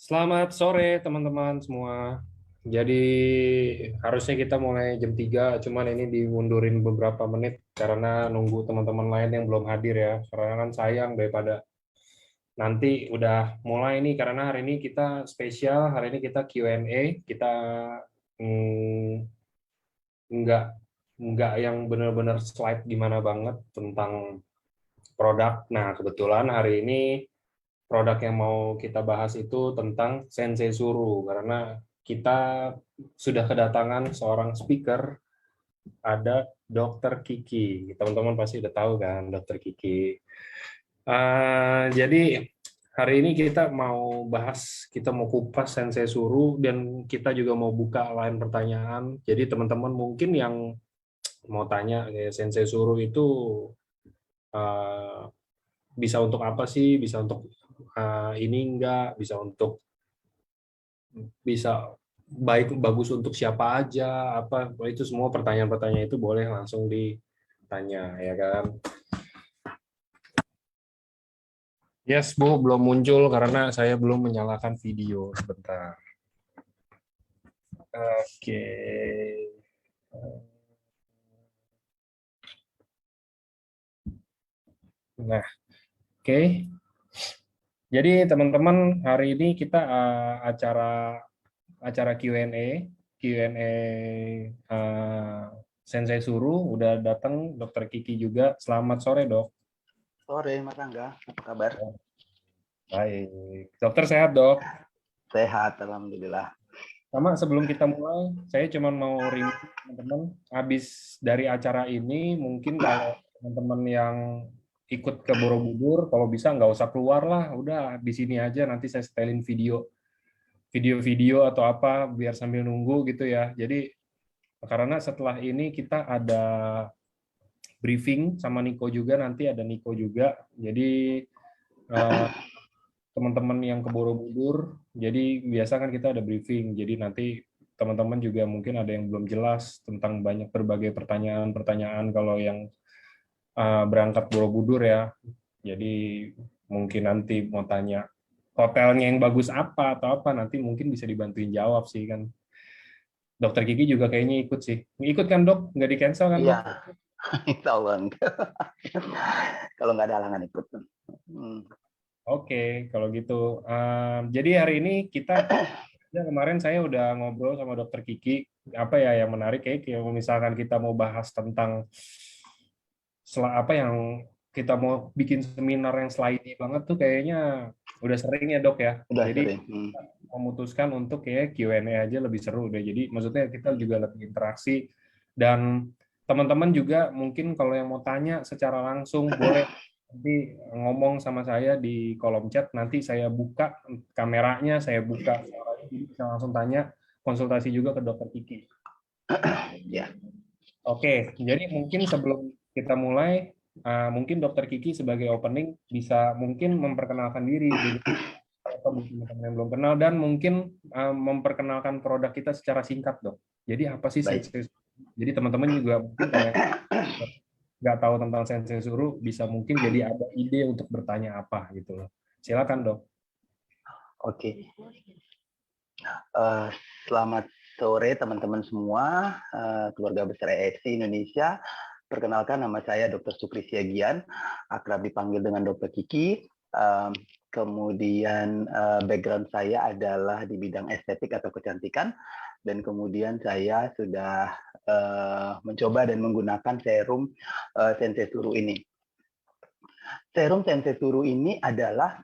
Selamat sore teman-teman semua. Jadi harusnya kita mulai jam 3, cuman ini dimundurin beberapa menit karena nunggu teman-teman lain yang belum hadir ya. Karena kan sayang daripada nanti udah mulai nih, karena hari ini kita spesial, hari ini kita Q&A, kita mm, nggak nggak yang benar-benar slide gimana banget tentang produk. Nah, kebetulan hari ini produk yang mau kita bahas itu tentang Sensei Suru, karena kita sudah kedatangan seorang speaker, ada Dokter Kiki. Teman-teman pasti udah tahu kan Dokter Kiki. Jadi hari ini kita mau bahas, kita mau kupas Sensei Suru, dan kita juga mau buka line pertanyaan. Jadi teman-teman mungkin yang mau tanya kayak Sensei Suru itu eh, bisa untuk apa sih? Bisa untuk ini enggak? Bisa untuk bisa baik bagus untuk siapa aja, apa itu semua pertanyaan-pertanyaan itu boleh langsung ditanya ya kan. Yes Bu, belum muncul karena saya belum menyalakan video sebentar. Oke. Nah, oke. Jadi teman-teman, hari ini kita acara Q&A Sensei Suru udah datang, Dokter Kiki juga. Selamat sore, Dok. Sore, Mas Angga. Apa kabar? Baik. Dokter sehat, Dok? Sehat, alhamdulillah. Sama sebelum kita mulai, saya cuma mau remind teman-teman, habis dari acara ini, mungkin kalau teman-teman yang ikut ke Borobudur, kalau bisa nggak usah keluar lah, udah di sini aja, nanti saya setelin video-video atau apa, biar sambil nunggu gitu ya. Jadi, karena setelah ini kita ada briefing sama Niko juga, nanti ada Niko juga, jadi eh, teman-teman yang ke Borobudur, jadi biasa kan kita ada briefing, jadi nanti teman-teman juga mungkin ada yang belum jelas tentang banyak berbagai pertanyaan-pertanyaan kalau yang berangkat Borobudur ya. Jadi mungkin nanti mau tanya hotelnya yang bagus apa atau apa, nanti mungkin bisa dibantuin jawab sih kan. Dokter Gigi juga kayaknya ikut sih. Ikut kan dok? Nggak di cancel kan dok? Iya, insya Allah. Kalau nggak ada halangan ikut. Oke, kalau gitu. Jadi hari ini kita ya, kemarin saya udah ngobrol sama Dokter Kiki, apa ya yang menarik kayak misalkan kita mau bahas tentang apa yang kita mau bikin seminar yang slidey banget tuh kayaknya udah sering ya dok ya. Udah Jadi sering. memutuskan untuk kayak Q&A aja lebih seru deh. Jadi maksudnya kita juga lebih interaksi, dan teman-teman juga mungkin kalau yang mau tanya secara langsung boleh nanti ngomong sama saya di kolom chat, nanti saya buka kameranya, saya buka suaranya, jadi bisa langsung tanya, konsultasi juga ke Dokter Kiki. Ya. Oke, jadi mungkin sebelum kita mulai, mungkin Dokter Kiki sebagai opening bisa mungkin memperkenalkan diri dulu atau teman-teman yang belum kenal, dan mungkin memperkenalkan produk kita secara singkat dok. Jadi apa sih Baik. Sensei? Jadi teman-teman juga mungkin kalau yang nggak tahu tentang Sensei Suru bisa mungkin jadi ada ide untuk bertanya apa gitu loh. Silakan dok. Oke. Selamat sore teman-teman semua, keluarga besar EFC Indonesia. Perkenalkan, nama saya Dr. Sukri Siagian, akrab dipanggil dengan Dr. Kiki. Kemudian background saya adalah di bidang estetik atau kecantikan, dan kemudian saya sudah mencoba dan menggunakan serum Sensei Suru ini. Serum Sensei Suru ini adalah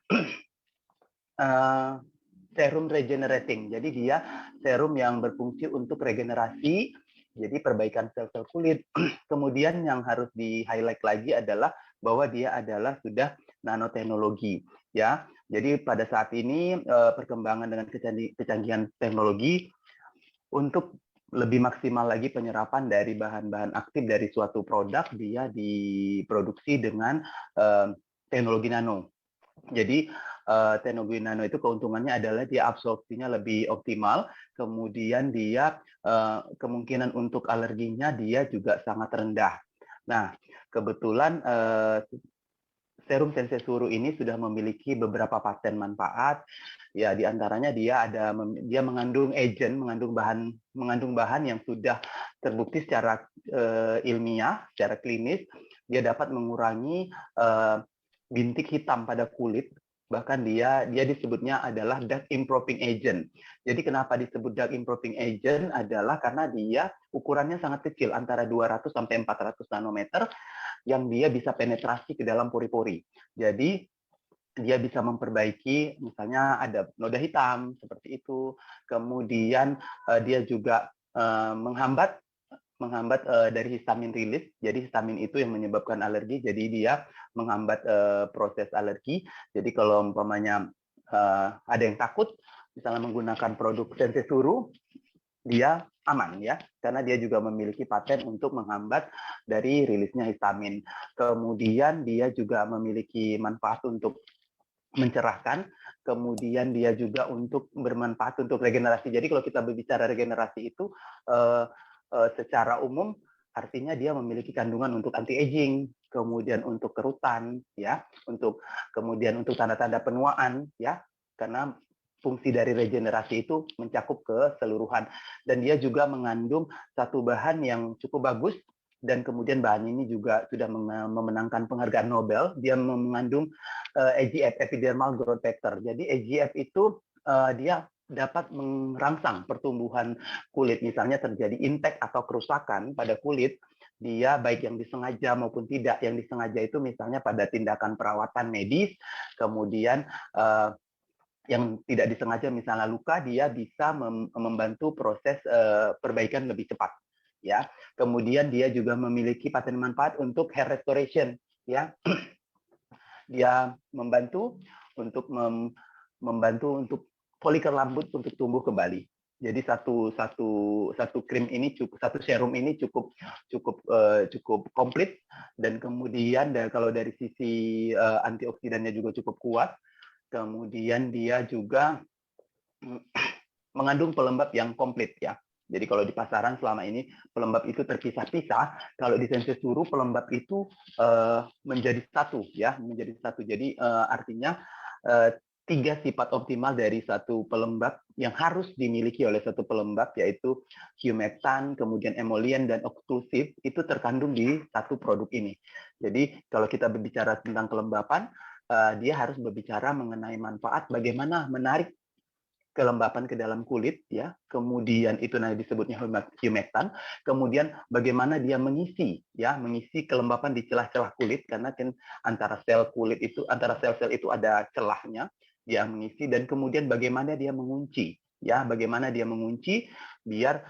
serum regenerating. Jadi dia serum yang berfungsi untuk regenerasi, jadi perbaikan sel-sel kulit. Kemudian yang harus di-highlight lagi adalah bahwa dia adalah sudah nanoteknologi, ya. Jadi pada saat ini perkembangan dengan kecanggihan teknologi untuk lebih maksimal lagi penyerapan dari bahan-bahan aktif dari suatu produk, dia diproduksi dengan teknologi nano. Jadi teknologi nano itu keuntungannya adalah dia absorpsinya lebih optimal, kemudian dia kemungkinan untuk alerginya dia juga sangat rendah. Nah, kebetulan serum Sensesuru ini sudah memiliki beberapa paten manfaat. Ya, diantaranya dia mengandung agent, mengandung bahan yang sudah terbukti secara ilmiah, secara klinis. Dia dapat mengurangi bintik hitam pada kulit. Bahkan dia disebutnya adalah dark improving agent. Jadi kenapa disebut dark improving agent adalah karena dia ukurannya sangat kecil, antara 200 sampai 400 nanometer, yang dia bisa penetrasi ke dalam pori-pori. Jadi dia bisa memperbaiki, misalnya ada noda hitam seperti itu. Kemudian dia juga menghambat dari histamin rilis. Jadi histamin itu yang menyebabkan alergi. Jadi dia menghambat proses alergi. Jadi kalau umpamanya ada yang takut, misalnya menggunakan produk Sensesuru, dia aman ya, karena dia juga memiliki paten untuk menghambat dari rilisnya histamin. Kemudian dia juga memiliki manfaat untuk mencerahkan, kemudian dia juga untuk bermanfaat untuk regenerasi. Jadi kalau kita berbicara regenerasi itu secara umum artinya dia memiliki kandungan untuk anti aging, kemudian untuk kerutan ya, kemudian untuk tanda-tanda penuaan ya, karena fungsi dari regenerasi itu mencakup keseluruhan. Dan dia juga mengandung satu bahan yang cukup bagus, dan kemudian bahan ini juga sudah memenangkan penghargaan Nobel. Dia mengandung EGF, epidermal growth factor. Jadi EGF itu dia dapat merangsang pertumbuhan kulit. Misalnya terjadi intek atau kerusakan pada kulit, dia baik yang disengaja maupun tidak. Yang disengaja itu misalnya pada tindakan perawatan medis, kemudian yang tidak disengaja misalnya luka, dia bisa membantu proses perbaikan lebih cepat. Ya, kemudian dia juga memiliki paten manfaat untuk hair restoration. Ya, dia membantu untuk folikel rambut untuk tumbuh kembali. Jadi satu krim ini satu serum ini cukup komplit, dan kemudian kalau dari sisi antioksidannya juga cukup kuat. Kemudian dia juga mengandung pelembab yang komplit ya. Jadi kalau di pasaran selama ini pelembab itu terpisah-pisah, kalau di Sensesuru pelembab itu menjadi satu ya, menjadi satu. Jadi artinya 3 sifat optimal dari satu pelembab yang harus dimiliki oleh satu pelembab, yaitu humectant, kemudian emollient, dan okklusif, itu terkandung di satu produk ini. Jadi kalau kita berbicara tentang kelembapan, dia harus berbicara mengenai manfaat bagaimana menarik kelembapan ke dalam kulit ya, kemudian itu nanti disebutnya humectant, kemudian bagaimana dia mengisi kelembapan di celah-celah kulit, karena kan antara sel-sel itu ada celahnya, dia mengisi, dan kemudian bagaimana dia mengunci biar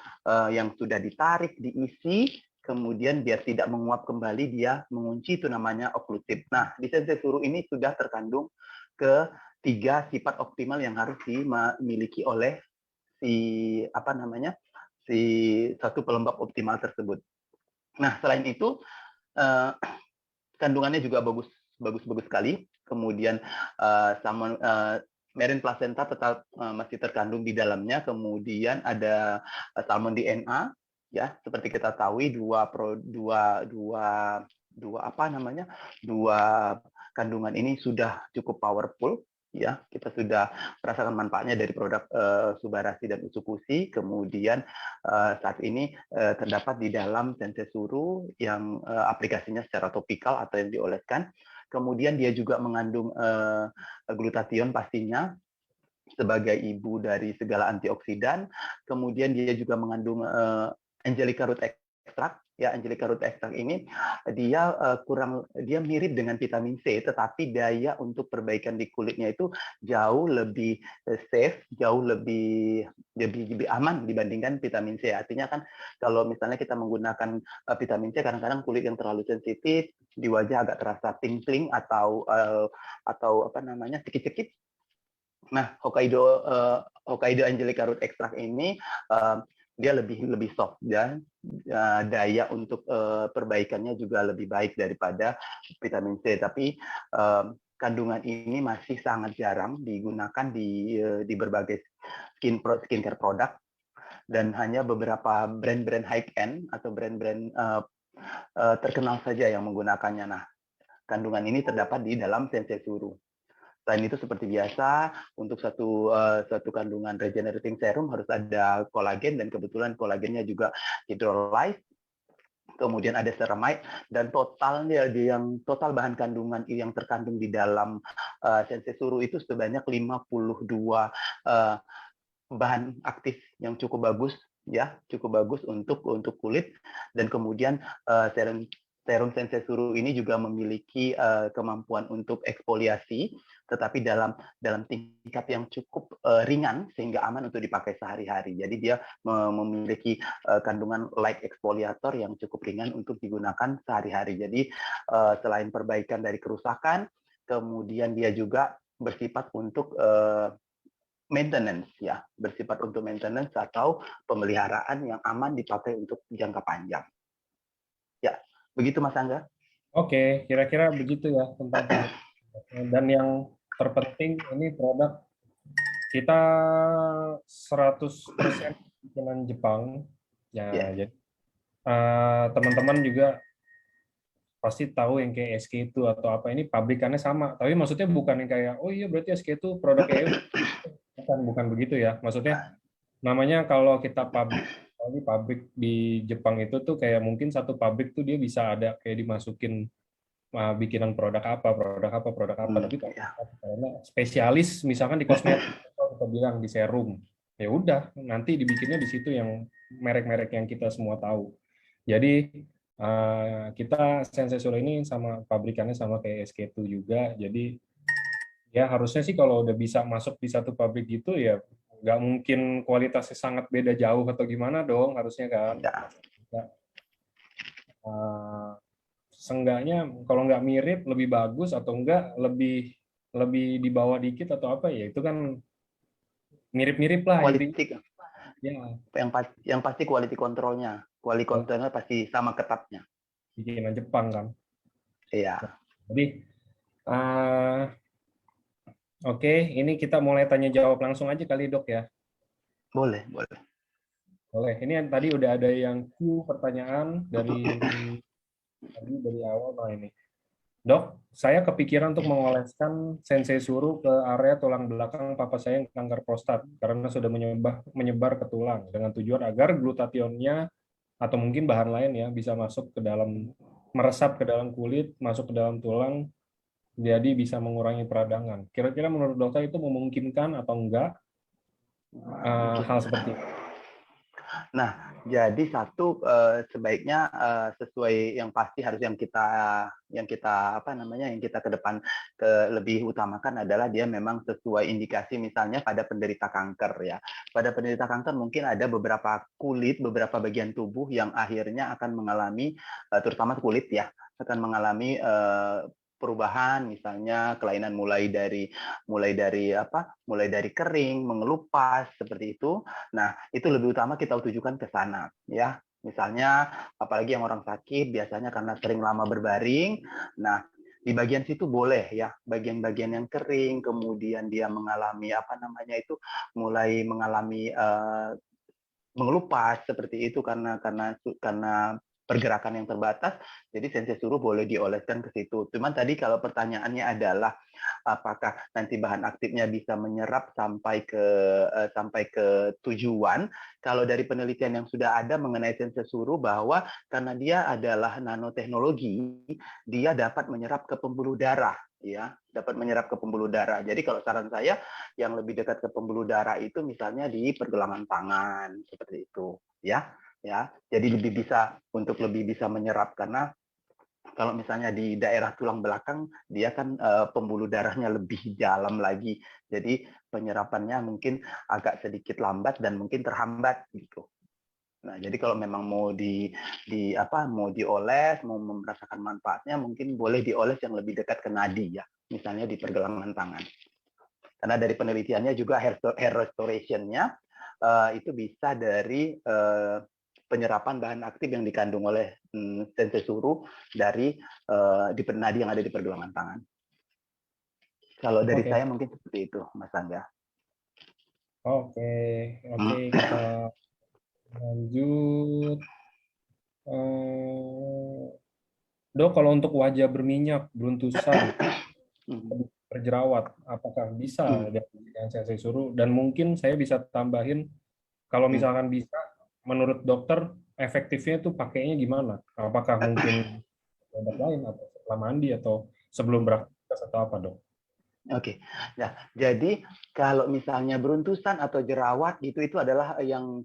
yang sudah ditarik diisi, kemudian biar tidak menguap kembali, dia mengunci, itu namanya okklusif. Nah, di Sensesuru ini sudah terkandung ke 3 sifat optimal yang harus dimiliki oleh si satu pelembab optimal tersebut. Nah, selain itu kandungannya juga bagus sekali. Kemudian marine placenta tetap masih terkandung di dalamnya. Kemudian ada salmon DNA ya, seperti kita tahu dua kandungan ini sudah cukup powerful ya. Kita sudah merasakan manfaatnya dari produk Subarasi dan Usukushi. Kemudian saat ini terdapat di dalam Sensesuru yang aplikasinya secara topikal atau yang dioleskan. Kemudian dia juga mengandung glutathione pastinya sebagai ibu dari segala antioksidan. Kemudian dia juga mengandung Angelica root extract. Ya, Angelica root extract ini dia mirip dengan vitamin C, tetapi daya untuk perbaikan di kulitnya itu jauh lebih safe, jauh lebih aman dibandingkan vitamin C. Artinya kan kalau misalnya kita menggunakan vitamin C, kadang-kadang kulit yang terlalu sensitif, di wajah agak terasa pling-pling atau cekit-cekit. Nah, Hokkaido Angelica root extract ini dia lebih soft, dan daya untuk perbaikannya juga lebih baik daripada vitamin C. Tapi kandungan ini masih sangat jarang digunakan di berbagai skincare produk, dan hanya beberapa brand-brand high end atau brand-brand terkenal saja yang menggunakannya. Nah, kandungan ini terdapat di dalam sensei suru. Selain itu seperti biasa untuk satu kandungan regenerating serum harus ada kolagen, dan kebetulan kolagennya juga hydrolyzed. Kemudian ada ceramide, dan totalnya yang total bahan kandungan yang terkandung di dalam sensei suru itu sebanyak 52 bahan aktif yang cukup bagus, ya, cukup bagus untuk kulit. Dan kemudian serum sensei suru ini juga memiliki kemampuan untuk eksfoliasi, tetapi dalam tingkat yang cukup ringan sehingga aman untuk dipakai sehari-hari. Jadi dia memiliki kandungan light exfoliator yang cukup ringan untuk digunakan sehari-hari. Jadi selain perbaikan dari kerusakan, kemudian dia juga bersifat untuk maintenance, ya, bersifat untuk maintenance atau pemeliharaan yang aman dipakai untuk jangka panjang. Ya, begitu Mas Angga. Oke, kira-kira begitu ya tentang produk. Dan yang terpenting ini produk kita 100% bikinan Jepang. Ya, Ya, jadi teman-teman juga pasti tahu yang kayak SK itu atau apa, ini pabrikannya sama. Tapi maksudnya bukan yang kayak, oh iya berarti SK itu produk kayak bukan begitu ya. Maksudnya namanya kalau kita pabrik di Jepang itu tuh kayak mungkin satu pabrik tuh dia bisa ada kayak dimasukin bikinan produk apa. Tapi ya, karena spesialis misalkan di kosmetik, kita bilang di serum, ya udah nanti dibikinnya di situ yang merek-merek yang kita semua tahu. Jadi kita Sensei Sura ini sama pabrikannya sama kayak SK2 juga. Jadi ya harusnya sih kalau udah bisa masuk di satu pabrik gitu ya nggak mungkin kualitasnya sangat beda jauh atau gimana dong, harusnya kan. ya. Ya, seenggaknya kalau nggak mirip lebih bagus atau enggak lebih lebih di bawah dikit atau apa ya itu kan mirip-mirip lah intinya Quality ya, yang pasti quality controlnya, quality ya controlnya pasti sama ketatnya. bikinan Jepang kan. Iya, Jadi uh, oke, ini kita mulai tanya jawab langsung aja kali dok ya. boleh, boleh. Boleh. Ini yang tadi udah ada yang Q pertanyaan dari awal. Nah ini. Dok, saya kepikiran untuk mengoleskan sensei suru ke area tulang belakang papa saya yang kanker prostat karena sudah menyebar ke tulang dengan tujuan agar glutationnya atau mungkin bahan lain ya bisa masuk ke dalam, meresap ke dalam kulit, masuk ke dalam tulang, jadi bisa mengurangi peradangan. Kira-kira menurut dokter itu memungkinkan atau enggak hal seperti itu? Nah, jadi satu sebaiknya sesuai yang pasti harus yang kita apa namanya yang kita ke depan lebih utamakan adalah dia memang sesuai indikasi, misalnya pada penderita kanker, ya. Pada penderita kanker mungkin ada beberapa beberapa bagian tubuh yang akhirnya akan mengalami terutama kulit, ya, akan mengalami perubahan, misalnya kelainan mulai dari kering, mengelupas seperti itu. Nah, itu lebih utama kita tujukan ke sana, ya. Misalnya apalagi yang orang sakit biasanya karena sering lama berbaring. Nah, di bagian situ boleh, ya, bagian-bagian yang kering, kemudian dia mengalami mulai mengalami mengelupas seperti itu karena pergerakan yang terbatas. Jadi sensei suruh boleh dioleskan ke situ. Cuman tadi kalau pertanyaannya adalah apakah nanti bahan aktifnya bisa menyerap sampai ke tujuan. Kalau dari penelitian yang sudah ada mengenai sensei suruh, bahwa karena dia adalah nanoteknologi, dia dapat menyerap ke pembuluh darah, ya, dapat menyerap ke pembuluh darah. Jadi kalau saran saya yang lebih dekat ke pembuluh darah itu misalnya di pergelangan tangan seperti itu, ya. Ya, jadi lebih bisa menyerap, karena kalau misalnya di daerah tulang belakang dia kan pembuluh darahnya lebih dalam lagi, jadi penyerapannya mungkin agak sedikit lambat dan mungkin terhambat gitu. Nah, jadi kalau memang mau dioles, mau merasakan manfaatnya, mungkin boleh dioles yang lebih dekat ke nadi, ya, misalnya di pergelangan tangan. Karena dari penelitiannya juga hair restoration-nya itu bisa dari penyerapan bahan aktif yang dikandung oleh sensei suru dari di nadi yang ada di pergelangan tangan. Kalau dari Oke, saya mungkin seperti itu, Mas Angga. oke, oke, kita lanjut. Dok, kalau untuk wajah berminyak, beruntusan, Mhm. berjerawat, apakah bisa Mhm. yang saya suruh? Dan mungkin saya bisa tambahin, kalau Mhm. misalkan bisa, menurut dokter, efektifnya tuh pakainya gimana? Apakah mungkin obat lain, atau setelah mandi, atau sebelum beraktivitas, atau apa, dok? Oke. Nah, jadi kalau misalnya beruntusan atau jerawat itu adalah yang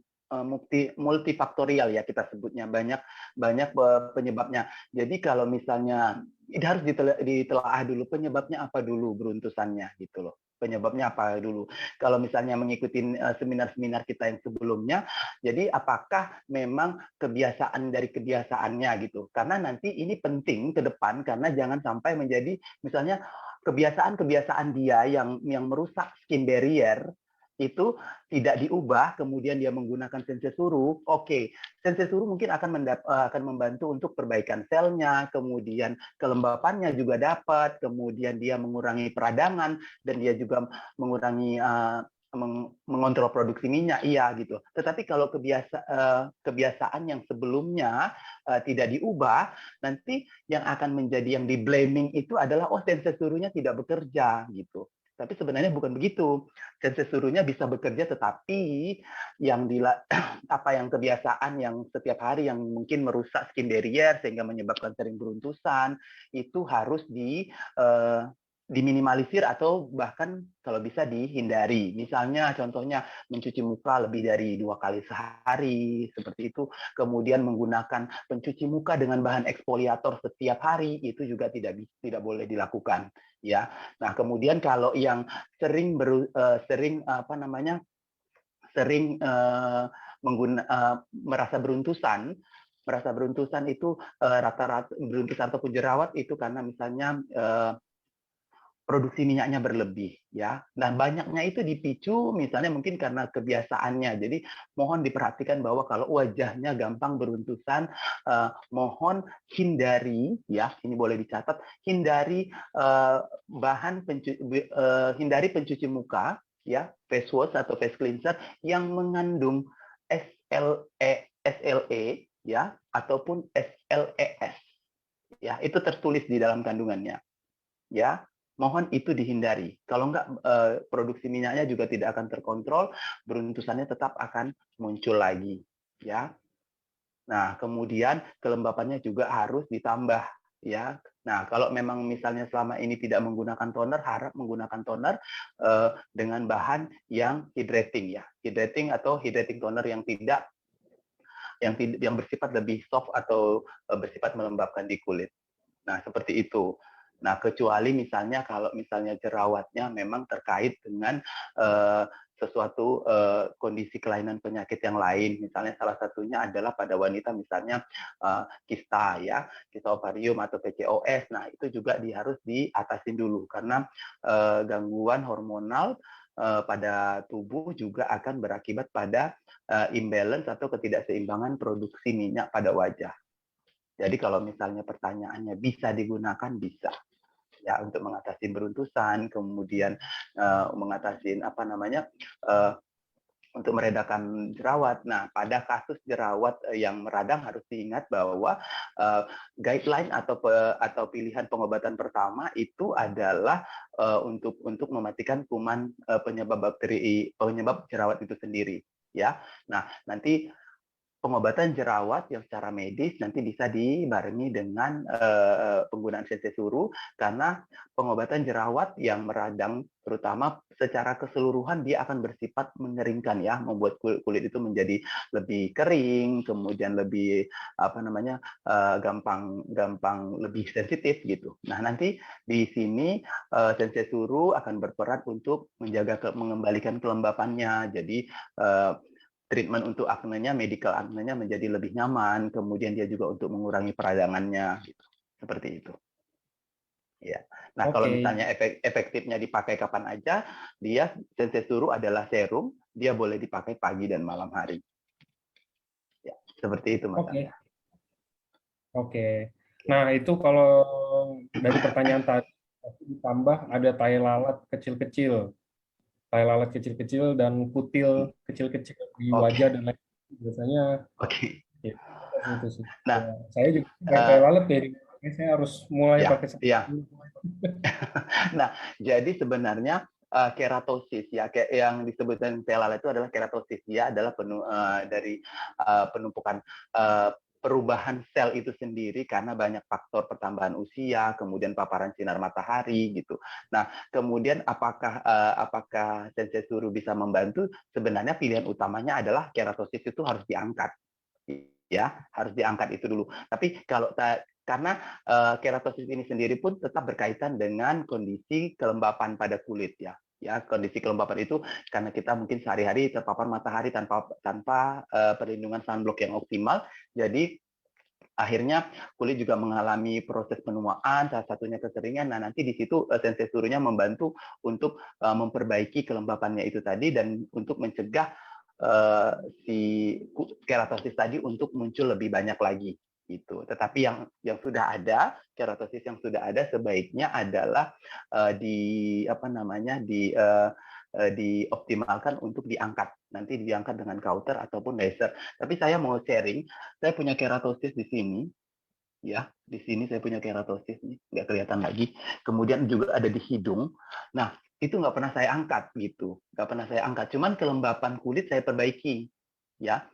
multifaktorial ya kita sebutnya, banyak banyak penyebabnya. Jadi kalau misalnya ini harus ditelaah dulu penyebabnya apa dulu beruntusannya gitu loh. Penyebabnya apa dulu. Kalau misalnya mengikuti seminar-seminar kita yang sebelumnya, jadi apakah memang kebiasaan dari kebiasaannya gitu. Karena nanti ini penting ke depan karena jangan sampai menjadi misalnya kebiasaan-kebiasaan dia yang merusak skin barrier itu tidak diubah, kemudian dia menggunakan sensor suruh, oke, sensor suruh mungkin akan membantu untuk perbaikan selnya, kemudian kelembapannya juga dapat, kemudian dia mengurangi peradangan, dan dia juga mengurangi mengontrol produksi minyak, iya gitu. Tetapi kalau kebiasaan yang sebelumnya tidak diubah, nanti yang akan menjadi yang di blaming itu adalah sensor suruhnya tidak bekerja gitu. Tapi sebenarnya bukan begitu. Sensor suruhnya bisa bekerja, tetapi yang apa yang kebiasaan yang setiap hari yang mungkin merusak skin barrier sehingga menyebabkan sering beruntusan itu harus diminimalisir atau bahkan kalau bisa dihindari. Misalnya contohnya mencuci muka lebih dari 2 kali sehari seperti itu, kemudian menggunakan pencuci muka dengan bahan eksfoliator setiap hari itu juga tidak boleh dilakukan ya. Nah, kemudian kalau yang sering merasa beruntusan itu rata-rata beruntusan ataupun jerawat itu karena misalnya produksi minyaknya berlebih ya. Nah, banyaknya itu dipicu misalnya mungkin karena kebiasaannya. Jadi mohon diperhatikan bahwa kalau wajahnya gampang beruntusan, mohon hindari ya, ini boleh dicatat, hindari hindari pencuci muka ya, face wash atau face cleanser yang mengandung SLE ya ataupun SLES ya, itu tertulis di dalam kandungannya ya, mohon itu dihindari. Kalau enggak produksi minyaknya juga tidak akan terkontrol, beruntusannya tetap akan muncul lagi ya. Nah, kemudian kelembapannya juga harus ditambah ya. Nah, kalau memang misalnya selama ini tidak menggunakan toner, harap menggunakan toner dengan bahan yang hydrating ya. Hydrating toner yang bersifat lebih soft atau bersifat melembabkan di kulit. Nah, seperti itu. Nah, kecuali misalnya kalau misalnya jerawatnya memang terkait dengan sesuatu kondisi kelainan penyakit yang lain. Misalnya salah satunya adalah pada wanita misalnya kista ya, kista ovarium atau PCOS. Nah, itu juga harus diatasin dulu karena gangguan hormonal pada tubuh juga akan berakibat pada imbalance atau ketidakseimbangan produksi minyak pada wajah. Jadi kalau misalnya pertanyaannya bisa digunakan, bisa ya untuk mengatasi beruntusan, kemudian mengatasi untuk meredakan jerawat. Nah, pada kasus jerawat yang meradang harus diingat bahwa guideline atau pilihan pengobatan pertama itu adalah untuk mematikan kuman penyebab jerawat itu sendiri ya. Nah, nanti pengobatan jerawat yang secara medis nanti bisa dibarengi dengan penggunaan sensor suruh karena pengobatan jerawat yang meradang terutama secara keseluruhan dia akan bersifat mengeringkan ya, membuat kulit itu menjadi lebih kering, kemudian lebih gampang lebih sensitif gitu. Nah, nanti di sini sensor suruh akan berperan untuk mengembalikan kelembapannya. Jadi treatment untuk aknenya, medical aknenya menjadi lebih nyaman, kemudian dia juga untuk mengurangi peradangannya, gitu. Seperti itu. Ya. Nah, kalau Oke, misalnya efektifnya dipakai kapan aja, dia sensor suruh adalah serum, dia boleh dipakai pagi dan malam hari. Ya, seperti itu Mas oke, Angga. oke. Nah, itu kalau dari pertanyaan tadi, ditambah ada tai lalat kecil-kecil. Tai lalat kecil-kecil dan kutil kecil-kecil di wajah Oke, dan lain biasanya oke. ya, itu sih. Ya, Nah, saya juga kayak tai uh, lalat ya. Ini saya harus mulai Ya, pakai ya. sabun. Nah, jadi sebenarnya keratosis ya, kayak yang disebutkan Telala itu adalah keratosis. Dia adalah dari penumpukan perubahan sel itu sendiri karena banyak faktor pertambahan usia, kemudian paparan sinar matahari gitu. Nah, kemudian apakah Sensei Suru bisa membantu? Sebenarnya pilihan utamanya adalah keratosis itu harus diangkat, ya, harus diangkat itu dulu. Tapi karena keratosis ini sendiri pun tetap berkaitan dengan kondisi kelembapan pada kulit ya. Ya, kondisi kelembapan itu karena kita mungkin sehari-hari terpapar matahari tanpa perlindungan sunblock yang optimal, jadi akhirnya kulit juga mengalami proses penuaan, salah satunya kekeringan. Nah, nanti di situ Sensei Surunya membantu untuk memperbaiki kelembapannya itu tadi dan untuk mencegah uh, si keratosis tadi untuk muncul lebih banyak lagi gitu. Tetapi yang sudah ada, keratosis yang sudah ada sebaiknya adalah di apa namanya dioptimalkan untuk diangkat, nanti diangkat dengan kauter ataupun laser. Tapi saya mau sharing, saya punya keratosis di sini, ya, di sini saya punya keratosis nih, nggak kelihatan lagi. Kemudian juga ada di hidung. Nah, itu nggak pernah saya angkat gitu, nggak pernah saya angkat. Cuman kelembapan kulit saya perbaiki, ya,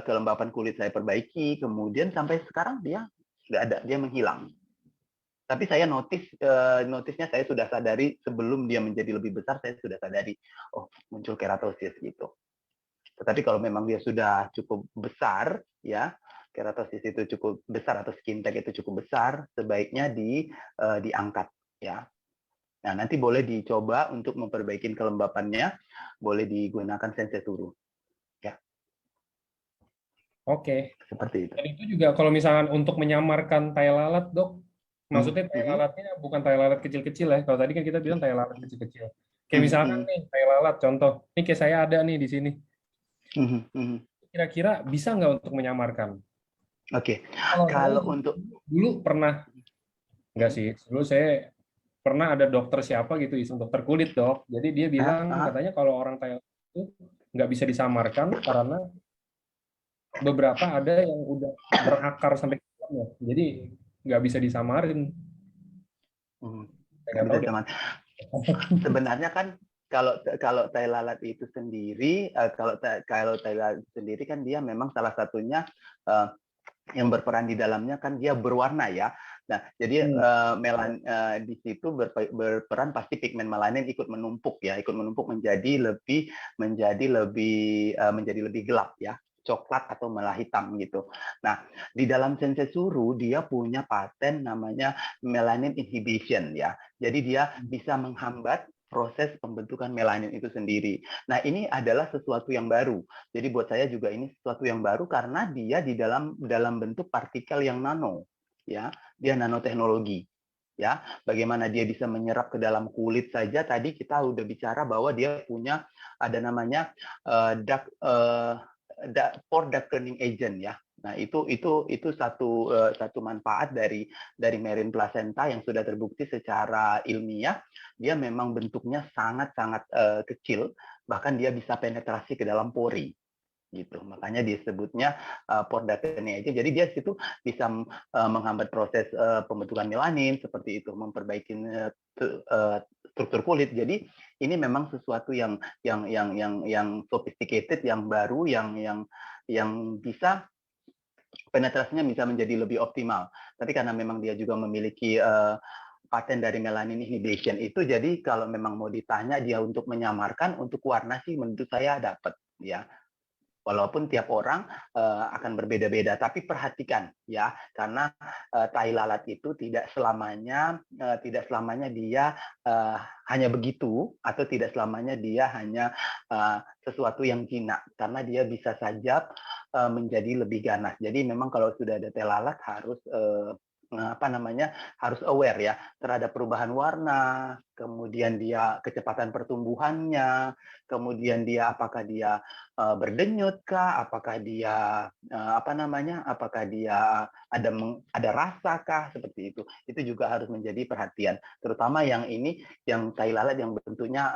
kelembapan kulit saya perbaiki. Kemudian sampai sekarang dia nggak ada, dia menghilang. Tapi saya notisnya saya sudah sadari sebelum dia menjadi lebih besar, saya sudah sadari, oh muncul keratosis gitu. Tetapi kalau memang dia sudah cukup besar, ya, keratosis itu cukup besar atau skin tag itu cukup besar, sebaiknya diangkat, ya. Nah, nanti boleh dicoba untuk memperbaiki kelembapannya, boleh digunakan Sensei Turu, ya, Oke. seperti itu. Dan itu juga kalau misalkan untuk menyamarkan tai lalat, Dok. Hmm, Maksudnya tai hmm, lalatnya bukan tai lalat kecil-kecil ya. Kalau tadi kan kita bilang tai lalat kecil-kecil. Kayak hmm, misalkan hmm, nih tai lalat contoh. Ini kayak saya ada nih di sini. hmm, hmm. Kira-kira bisa nggak untuk menyamarkan? Oke, Kalau saya kalau untuk dulu pernah, nggak hmm, sih. Dulu saya pernah ada dokter siapa gitu, iseng dokter kulit, Dok. Jadi dia bilang katanya kalau orang Thailand itu nggak bisa disamarkan karena beberapa ada yang udah berakar sampai ke dalamnya. Jadi nggak bisa disamarin. Saya nggak nggak bisa tahu deh. sama. Sebenarnya kan kalau kalau tai lalat itu sendiri, kalau tai lalat sendiri kan dia memang salah satunya yang berperan di dalamnya kan dia berwarna ya. Nah, jadi Hmm. di situ berperan pasti pigmen melanin ikut menumpuk ya, ikut menumpuk menjadi lebih gelap ya, coklat atau malah hitam gitu. Nah, di dalam Sensei Suru dia punya paten namanya melanin inhibition ya. Jadi dia bisa menghambat proses pembentukan melanin itu sendiri. Nah, ini adalah sesuatu yang baru. Jadi buat saya juga ini sesuatu yang baru karena dia di dalam bentuk partikel yang nano, ya, dia nanoteknologi, ya. Bagaimana dia bisa menyerap ke dalam kulit saja? Tadi kita udah bicara bahwa dia punya ada namanya pore darkening agent, ya. Nah, itu satu manfaat dari marine placenta yang sudah terbukti secara ilmiah. Dia memang bentuknya sangat-sangat kecil, bahkan dia bisa penetrasi ke dalam pori gitu, makanya disebutnya pore darkening agent. Jadi dia situ bisa menghambat proses pembentukan melanin seperti itu, memperbaiki struktur kulit. Jadi ini memang sesuatu yang sophisticated, yang baru, yang bisa penetrasinya bisa menjadi lebih optimal. Tapi karena memang dia juga memiliki paten dari melanin inhibition itu, jadi kalau memang mau ditanya dia untuk menyamarkan untuk warna sih menurut saya dapat ya. Walaupun tiap orang akan berbeda-beda, tapi perhatikan ya, karena tai lalat itu tidak selamanya dia hanya begitu, atau tidak selamanya dia hanya sesuatu yang jinak, karena dia bisa saja menjadi lebih ganas. Jadi memang kalau sudah ada tai lalat harus harus aware ya terhadap perubahan warna, kemudian dia kecepatan pertumbuhannya, kemudian dia apakah dia berdenyut kah, apakah dia apakah dia ada rasa kah, seperti itu juga harus menjadi perhatian, terutama yang tai lalat yang bentuknya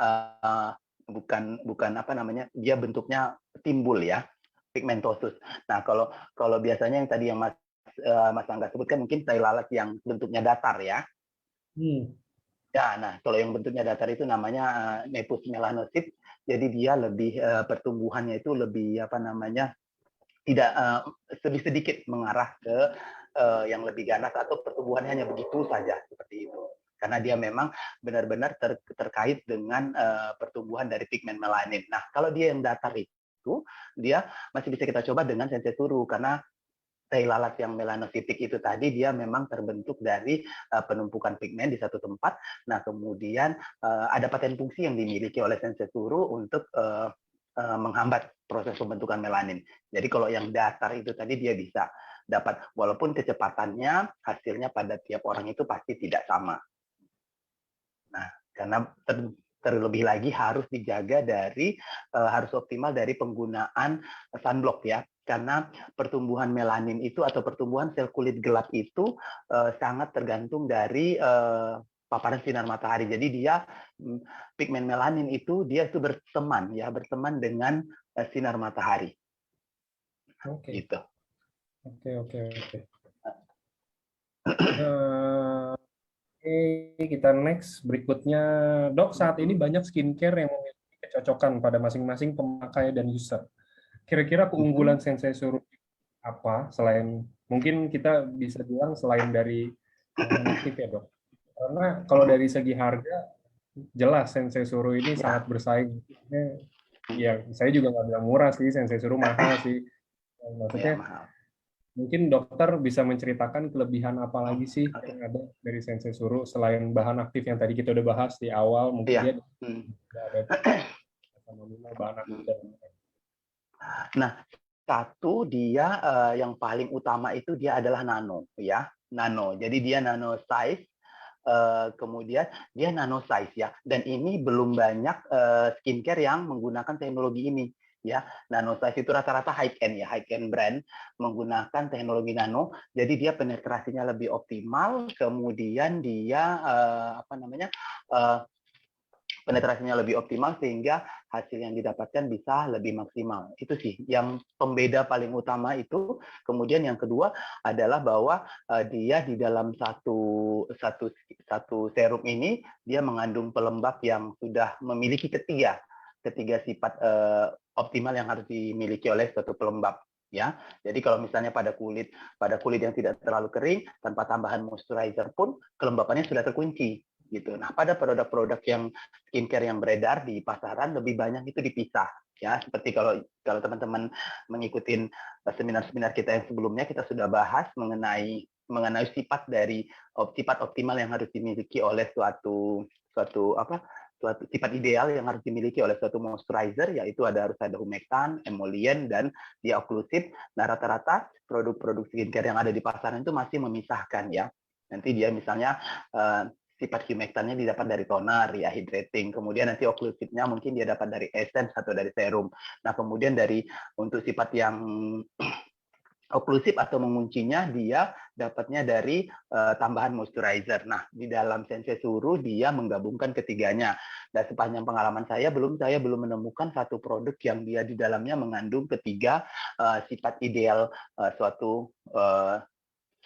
bukan bukan dia bentuknya timbul ya, pigmentosus. Nah, kalau biasanya yang tadi yang Mas Mas Angga sebutkan mungkin tai lalat yang bentuknya datar ya. Ya, nah kalau yang bentuknya datar itu namanya Nepus melanocyte. Jadi dia lebih pertumbuhannya itu lebih apa namanya tidak lebih sedikit mengarah ke yang lebih ganas atau pertumbuhannya hanya begitu saja seperti itu. Karena dia memang benar-benar terkait dengan pertumbuhan dari pigmen melanin. Nah, kalau dia yang datar itu, dia masih bisa kita coba dengan sensesuru karena tai lalat yang melanositik itu tadi dia memang terbentuk dari penumpukan pigmen di satu tempat. Nah, kemudian ada paten fungsi yang dimiliki oleh sensesuru untuk menghambat proses pembentukan melanin. Jadi kalau yang datar itu tadi dia bisa dapat, walaupun kecepatannya hasilnya pada tiap orang itu pasti tidak sama. Nah, karena terlebih lagi harus dijaga dari harus optimal dari penggunaan sunblock ya, karena pertumbuhan melanin itu atau pertumbuhan sel kulit gelap itu sangat tergantung dari paparan sinar matahari. Jadi dia pigmen melanin itu dia itu berteman ya, berteman dengan sinar matahari. Oke. Gitu. Oke. Kita next berikutnya, Dok. Saat ini banyak skincare yang memiliki kecocokan pada masing-masing pemakai dan user. Kira-kira keunggulan Sensesuru apa selain mungkin kita bisa bilang selain dari bahan aktif ya, Dok? Karena kalau dari segi harga jelas Sensesuru ini sangat bersaing. Ya, saya juga nggak bilang murah sih, Sensesuru mahal sih. Ya, Maksudnya mahal. mungkin dokter bisa menceritakan kelebihan apa lagi sih yang ada dari Sensesuru selain bahan aktif yang tadi kita udah bahas di awal, mungkin dia ada sama bahan aktif dan Nah, satu dia yang paling utama itu dia adalah nano ya, nano. Jadi dia nano size, kemudian dia nano size ya. Dan ini belum banyak skincare yang menggunakan teknologi ini ya. Nano size itu rata-rata high end ya, high end brand menggunakan teknologi nano. Jadi dia penetrasinya lebih optimal, kemudian dia apa namanya penetrasinya lebih optimal sehingga hasil yang didapatkan bisa lebih maksimal. Itu sih yang pembeda paling utama itu. Kemudian yang kedua adalah bahwa dia di dalam satu serum ini dia mengandung pelembab yang sudah memiliki ketiga sifat optimal yang harus dimiliki oleh suatu pelembab ya. Jadi kalau misalnya pada kulit yang tidak terlalu kering tanpa tambahan moisturizer pun kelembapannya sudah terkunci gitu. Nah, pada produk-produk yang skincare yang beredar di pasaran lebih banyak itu dipisah ya. Seperti kalau teman-teman mengikuti seminar-seminar kita yang sebelumnya, kita sudah bahas mengenai sifat optimal yang harus dimiliki oleh suatu sifat ideal yang harus dimiliki oleh suatu moisturizer, yaitu harus ada humectant, emollient, dan dia-occlusive. Nah, rata-rata produk-produk skincare yang ada di pasaran itu masih memisahkan ya. Nanti dia misalnya sifat humectantnya didapat dari toner, ya hydrating. Kemudian nanti occlusive-nya mungkin dia dapat dari essence atau dari serum. Nah, kemudian untuk sifat yang occlusive atau menguncinya dia dapatnya dari tambahan moisturizer. Nah, di dalam Sensesuru dia menggabungkan ketiganya. Dan sepanjang pengalaman saya belum menemukan satu produk yang dia di dalamnya mengandung ketiga sifat ideal suatu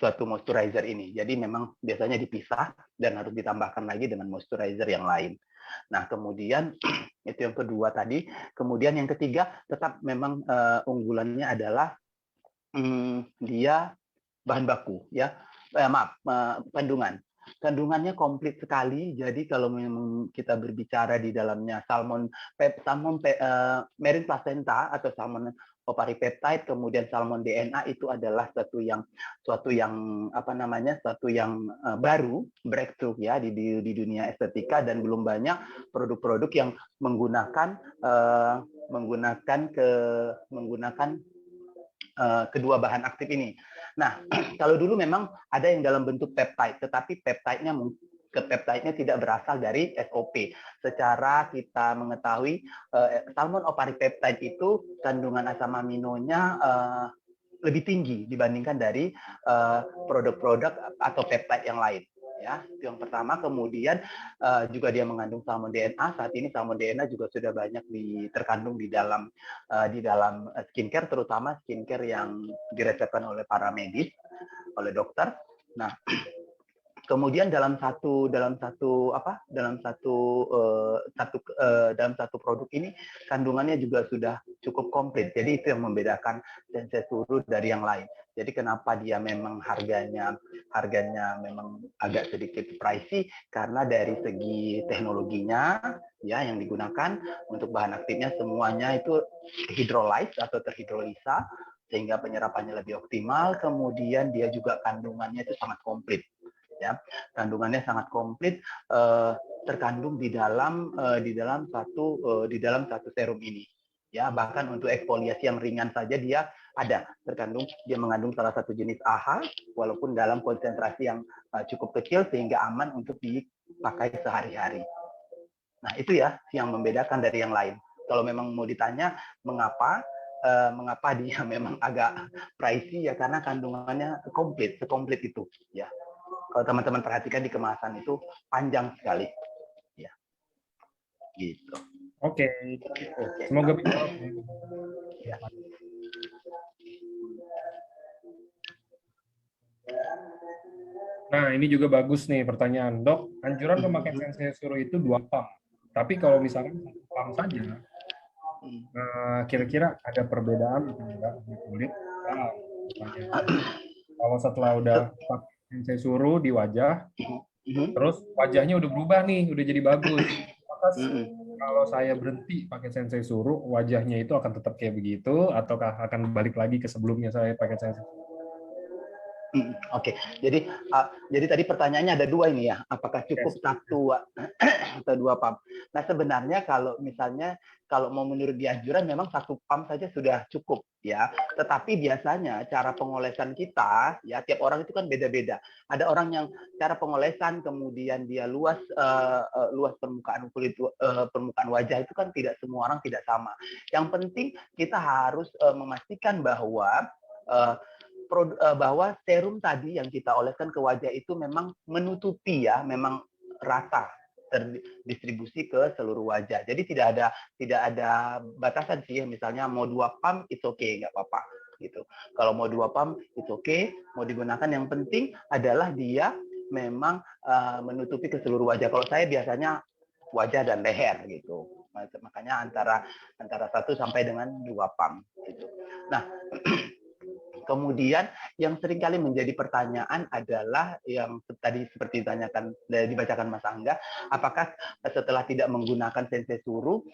moisturizer ini. Jadi memang biasanya dipisah dan harus ditambahkan lagi dengan moisturizer yang lain. Nah, kemudian itu yang kedua tadi. Kemudian yang ketiga tetap memang unggulannya adalah dia bahan baku ya. Kandungan. Kandungannya komplit sekali. Jadi kalau memang kita berbicara di dalamnya marine placenta atau salmon oparipeptide, kemudian salmon DNA itu adalah suatu yang baru, breakthrough ya di dunia estetika, dan belum banyak produk-produk yang menggunakan kedua bahan aktif ini. Nah, kalau dulu memang ada yang dalam bentuk peptide, tetapi peptide-nya tidak berasal dari SOP. Secara kita mengetahui salmon oparipeptide itu kandungan asam aminonya lebih tinggi dibandingkan dari produk-produk atau peptide yang lain. Ya, itu yang pertama. Kemudian juga dia mengandung salmon DNA. Saat ini salmon DNA juga sudah banyak terkandung di dalam skincare, terutama skincare yang diresepkan oleh para medis. oleh dokter. Nah, kemudian dalam satu produk ini kandungannya juga sudah cukup komplit. Jadi itu yang membedakan Sensei Suru dari yang lain. Jadi kenapa dia memang harganya memang agak sedikit pricey, karena dari segi teknologinya ya yang digunakan untuk bahan aktifnya semuanya itu hydrolyzed atau terhidrolisa, sehingga penyerapannya lebih optimal. Kemudian dia juga kandungannya itu sangat komplit. Ya, kandungannya sangat komplit, terkandung di dalam satu serum ini. Ya, bahkan untuk eksfoliasi yang ringan saja dia mengandung salah satu jenis AHA, walaupun dalam konsentrasi yang cukup kecil sehingga aman untuk dipakai sehari-hari. Nah, itu ya yang membedakan dari yang lain. Kalau memang mau ditanya mengapa dia memang agak pricey, ya karena kandungannya sekomplit itu ya. Kalau teman-teman perhatikan di kemasan itu panjang sekali, ya, gitu. Oke. Semoga bisa. Ya. Nah, ini juga bagus nih pertanyaan, Dok. Anjuran pemakaian Sensei Suru itu 2 pump. Tapi kalau misalnya 1 pump saja, kira-kira ada perbedaan enggak di kulit? Nah, kalau setelah udah pakai Sensei Suru di wajah, terus wajahnya udah berubah nih, udah jadi bagus. Apakah kalau saya berhenti pakai Sensei Suru, wajahnya itu akan tetap kayak begitu, ataukah akan balik lagi ke sebelumnya saya pakai Sensei Suru? Oke. Jadi tadi pertanyaannya ada 2 ini ya. Apakah cukup 1 atau 2 pump? Nah, sebenarnya kalau mau menurut dianjuran memang 1 pump saja sudah cukup ya. Tetapi biasanya cara pengolesan kita ya, tiap orang itu kan beda-beda. Ada orang yang cara pengolesan kemudian dia luas permukaan kulit, permukaan wajah itu kan tidak semua orang tidak sama. Yang penting kita harus memastikan bahwa serum tadi yang kita oleskan ke wajah itu memang menutupi ya, memang rata terdistribusi ke seluruh wajah. Jadi tidak ada batasan sih, misalnya mau 2 pump it's okay, nggak apa-apa gitu. Kalau mau 2 pump it's okay, mau digunakan, yang penting adalah dia memang menutupi ke seluruh wajah. Kalau saya biasanya wajah dan leher gitu. Makanya antara 1 sampai dengan 2 pump gitu. Nah, kemudian yang seringkali menjadi pertanyaan adalah yang tadi seperti dibacakan Mas Angga, apakah setelah tidak menggunakan Sensei Suru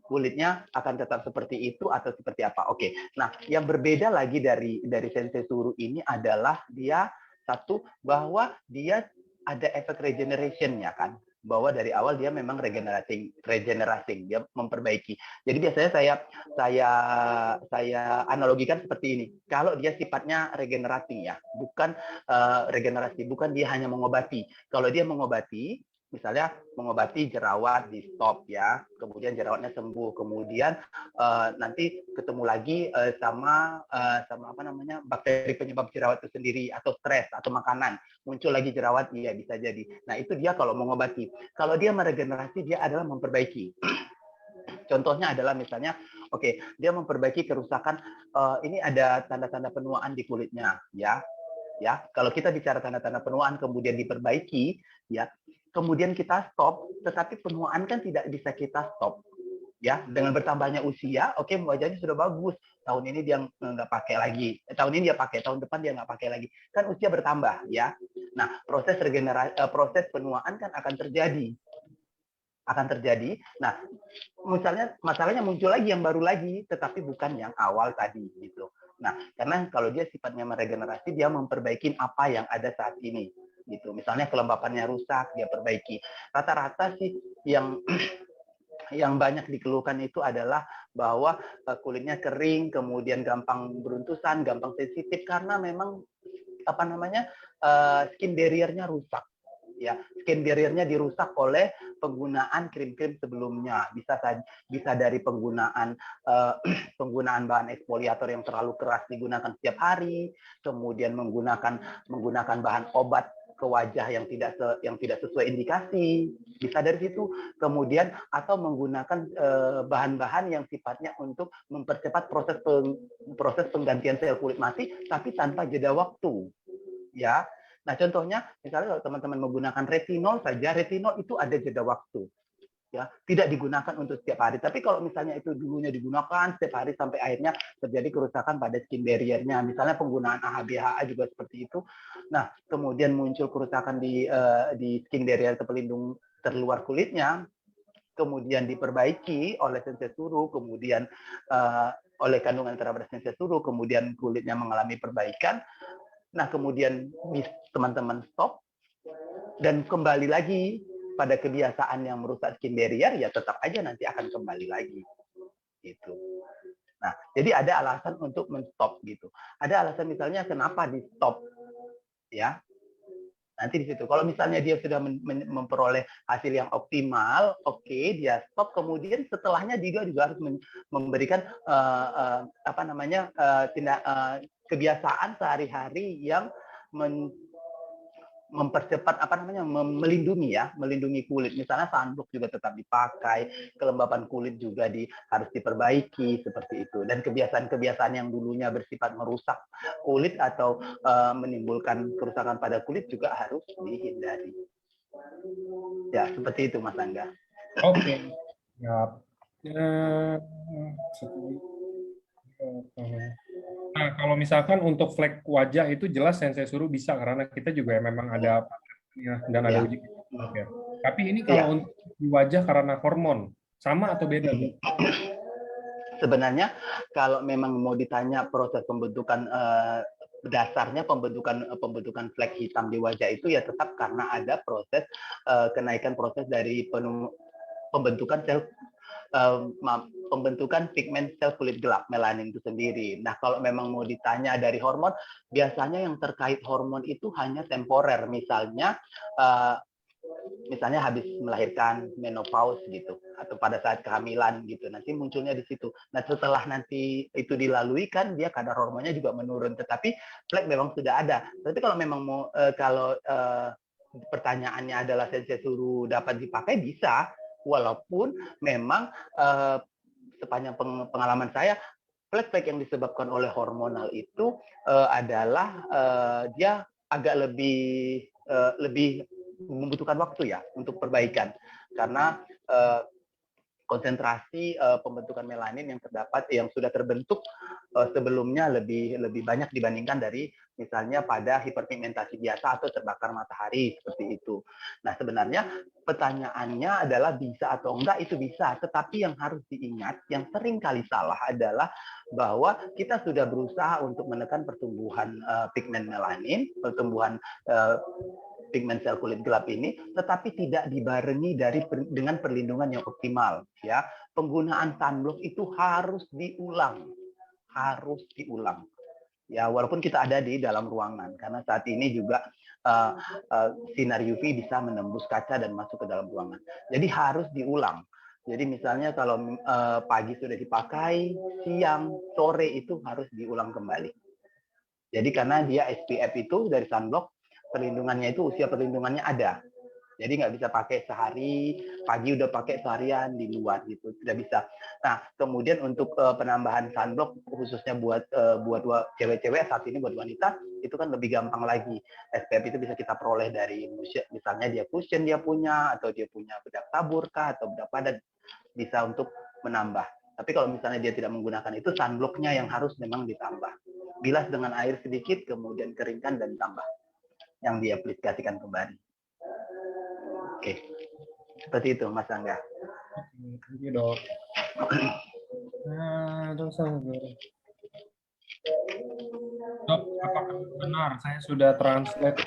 kulitnya akan tetap seperti itu atau seperti apa? Oke. Nah, yang berbeda lagi dari Sensei Suru ini adalah dia satu, bahwa dia ada efek regeneration-nya kan, bahwa dari awal dia memang regenerating, dia memperbaiki. Jadi biasanya saya analogikan seperti ini. Kalau dia sifatnya regenerating ya, bukan bukan dia hanya mengobati. Kalau dia mengobati, misalnya mengobati jerawat di stop ya, kemudian jerawatnya sembuh, kemudian nanti ketemu lagi sama bakteri penyebab jerawat itu sendiri, atau stres atau makanan, muncul lagi jerawat, iya bisa jadi. Nah, itu dia kalau mengobati. Kalau dia meregenerasi, dia adalah memperbaiki. Contohnya adalah misalnya, dia memperbaiki kerusakan, ini ada tanda-tanda penuaan di kulitnya, ya. Kalau kita bicara tanda-tanda penuaan kemudian diperbaiki, ya, kemudian kita stop, tetapi penuaan kan tidak bisa kita stop. Ya, dengan bertambahnya usia, wajahnya sudah bagus. Tahun ini dia nggak pakai lagi. Tahun ini dia pakai, tahun depan dia nggak pakai lagi. Kan usia bertambah, ya. Nah, proses penuaan kan akan terjadi. Nah, masalahnya muncul lagi yang baru lagi, tetapi bukan yang awal tadi gitu. Nah, karena kalau dia sifatnya meregenerasi, dia memperbaiki apa yang ada saat ini gitu. Misalnya kelembapannya rusak, dia perbaiki. Rata-rata sih yang banyak dikeluhkan itu adalah bahwa kulitnya kering, kemudian gampang beruntusan, gampang sensitif karena memang skin barrier-nya rusak. Ya, skin barrier-nya dirusak oleh penggunaan krim-krim sebelumnya. Bisa dari penggunaan bahan eksfoliator yang terlalu keras digunakan setiap hari, kemudian menggunakan bahan obat ke wajah yang tidak sesuai indikasi, bisa dari situ. Kemudian atau menggunakan bahan-bahan yang sifatnya untuk mempercepat proses penggantian sel kulit mati, tapi tanpa jeda waktu. ya. Nah, contohnya misalnya kalau teman-teman menggunakan retinol saja, retinol itu ada jeda waktu. Ya, tidak digunakan untuk setiap hari. Tapi kalau misalnya itu dulunya digunakan setiap hari sampai akhirnya terjadi kerusakan pada skin barrier-nya, misalnya penggunaan AHA/BHA juga seperti itu. Nah, kemudian muncul kerusakan di skin barrier atau pelindung terluar kulitnya, kemudian diperbaiki oleh sensei suru, kemudian oleh kandungan terabat sensei suru, kemudian kulitnya mengalami perbaikan. Nah, kemudian teman-teman stop dan kembali lagi pada kebiasaan yang merusak skin barrier, ya tetap aja nanti akan kembali lagi gitu. Nah, jadi ada alasan untuk men-stop gitu. Ada alasan misalnya kenapa di stop, ya. Nanti di situ. Kalau misalnya dia sudah memperoleh hasil yang optimal, oke, dia stop. Kemudian setelahnya dia juga harus memberikan kebiasaan sehari-hari yang mempercepat melindungi kulit. Misalnya sunblock juga tetap dipakai, kelembapan kulit juga harus diperbaiki seperti itu. Dan kebiasaan-kebiasaan yang dulunya bersifat merusak kulit atau menimbulkan kerusakan pada kulit juga harus dihindari. Ya, seperti itu Mas Angga. Oke. Ya. Nah, kalau misalkan untuk flek wajah itu jelas sensei suruh bisa karena kita juga memang ada ya, dan ada uji klinik ya. Tapi ini kalau untuk di wajah karena hormon sama atau beda, Bu? Sebenarnya kalau memang mau ditanya proses pembentukan dasarnya pembentukan flek hitam di wajah itu ya tetap karena ada proses kenaikan proses dari pembentukan pigmen sel kulit gelap melanin itu sendiri. Nah, kalau memang mau ditanya dari hormon, biasanya yang terkait hormon itu hanya temporer, misalnya habis melahirkan, menopause gitu, atau pada saat kehamilan gitu, nanti munculnya di situ. Nah, setelah nanti itu dilalui kan dia kadar hormonnya juga menurun, tetapi flek memang sudah ada. Tapi kalau memang mau pertanyaannya adalah sensei suruh dapat dipakai, bisa, walaupun memang sepanjang pengalaman saya flek-flek yang disebabkan oleh hormonal itu adalah dia agak lebih membutuhkan waktu ya untuk perbaikan karena konsentrasi pembentukan melanin yang sudah terbentuk sebelumnya lebih banyak dibandingkan dari misalnya pada hiperpigmentasi biasa atau terbakar matahari seperti itu. Nah, sebenarnya pertanyaannya adalah bisa atau enggak, itu bisa, tetapi yang harus diingat yang sering kali salah adalah bahwa kita sudah berusaha untuk menekan pertumbuhan pigmen melanin, pertumbuhan pigmen sel kulit gelap ini, tetapi tidak dibarengi dengan perlindungan yang optimal. Ya, penggunaan sunblock itu harus diulang. Ya, walaupun kita ada di dalam ruangan, karena saat ini juga sinar UV bisa menembus kaca dan masuk ke dalam ruangan. Jadi harus diulang. Jadi misalnya kalau pagi sudah dipakai, siang, sore itu harus diulang kembali. Jadi karena dia SPF itu dari sunblock, perlindungannya itu usia perlindungannya ada. Jadi nggak bisa pakai sehari, pagi udah pakai seharian di luar gitu, tidak bisa. Nah, kemudian untuk penambahan sunblock khususnya buat cewek-cewek saat ini buat wanita itu kan lebih gampang lagi. SPF itu bisa kita peroleh dari misalnya dia cushion dia punya atau dia punya bedak tabur kah atau bedak padat, bisa untuk menambah. Tapi kalau misalnya dia tidak menggunakan itu, sunblocknya yang harus memang ditambah. Bilas dengan air sedikit, kemudian keringkan dan tambah. Yang diaplikasikan kembali. Oke. Seperti itu, Mas Angga. Oke, Dok. Dok, apakah benar saya sudah translate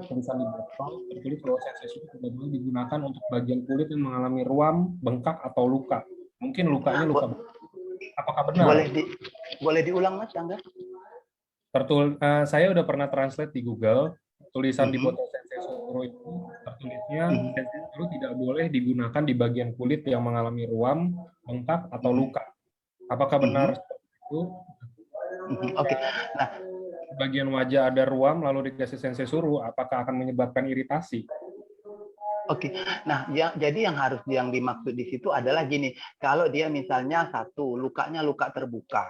tulisan di botol tertulis bahwa sensei sudah tidak boleh digunakan untuk bagian kulit yang mengalami ruam, bengkak atau luka? Mungkin lukanya luka. Apakah benar? Boleh diulang, Mas Angga? Saya udah pernah translate di Google. Tulisan di botol sensei suru itu tertulisnya sensei suru tidak boleh digunakan di bagian kulit yang mengalami ruam, bengkak atau luka. Apakah benar itu? Oke. Nah, bagian wajah ada ruam lalu dikasih sensei suru, apakah akan menyebabkan iritasi? Oke. Nah, jadi yang dimaksud di situ adalah gini, kalau dia misalnya satu lukanya luka terbuka,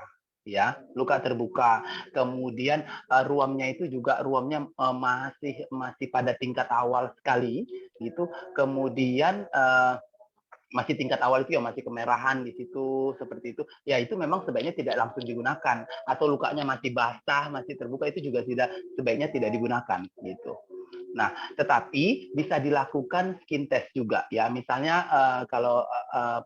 ya, luka terbuka. Kemudian ruamnya itu juga masih pada tingkat awal sekali gitu. Kemudian masih tingkat awal itu ya, masih kemerahan di situ seperti itu. Ya itu memang sebaiknya tidak langsung digunakan, atau lukanya masih basah, masih terbuka, itu juga sebaiknya tidak digunakan gitu. Nah, tetapi bisa dilakukan skin test juga ya. Misalnya kalau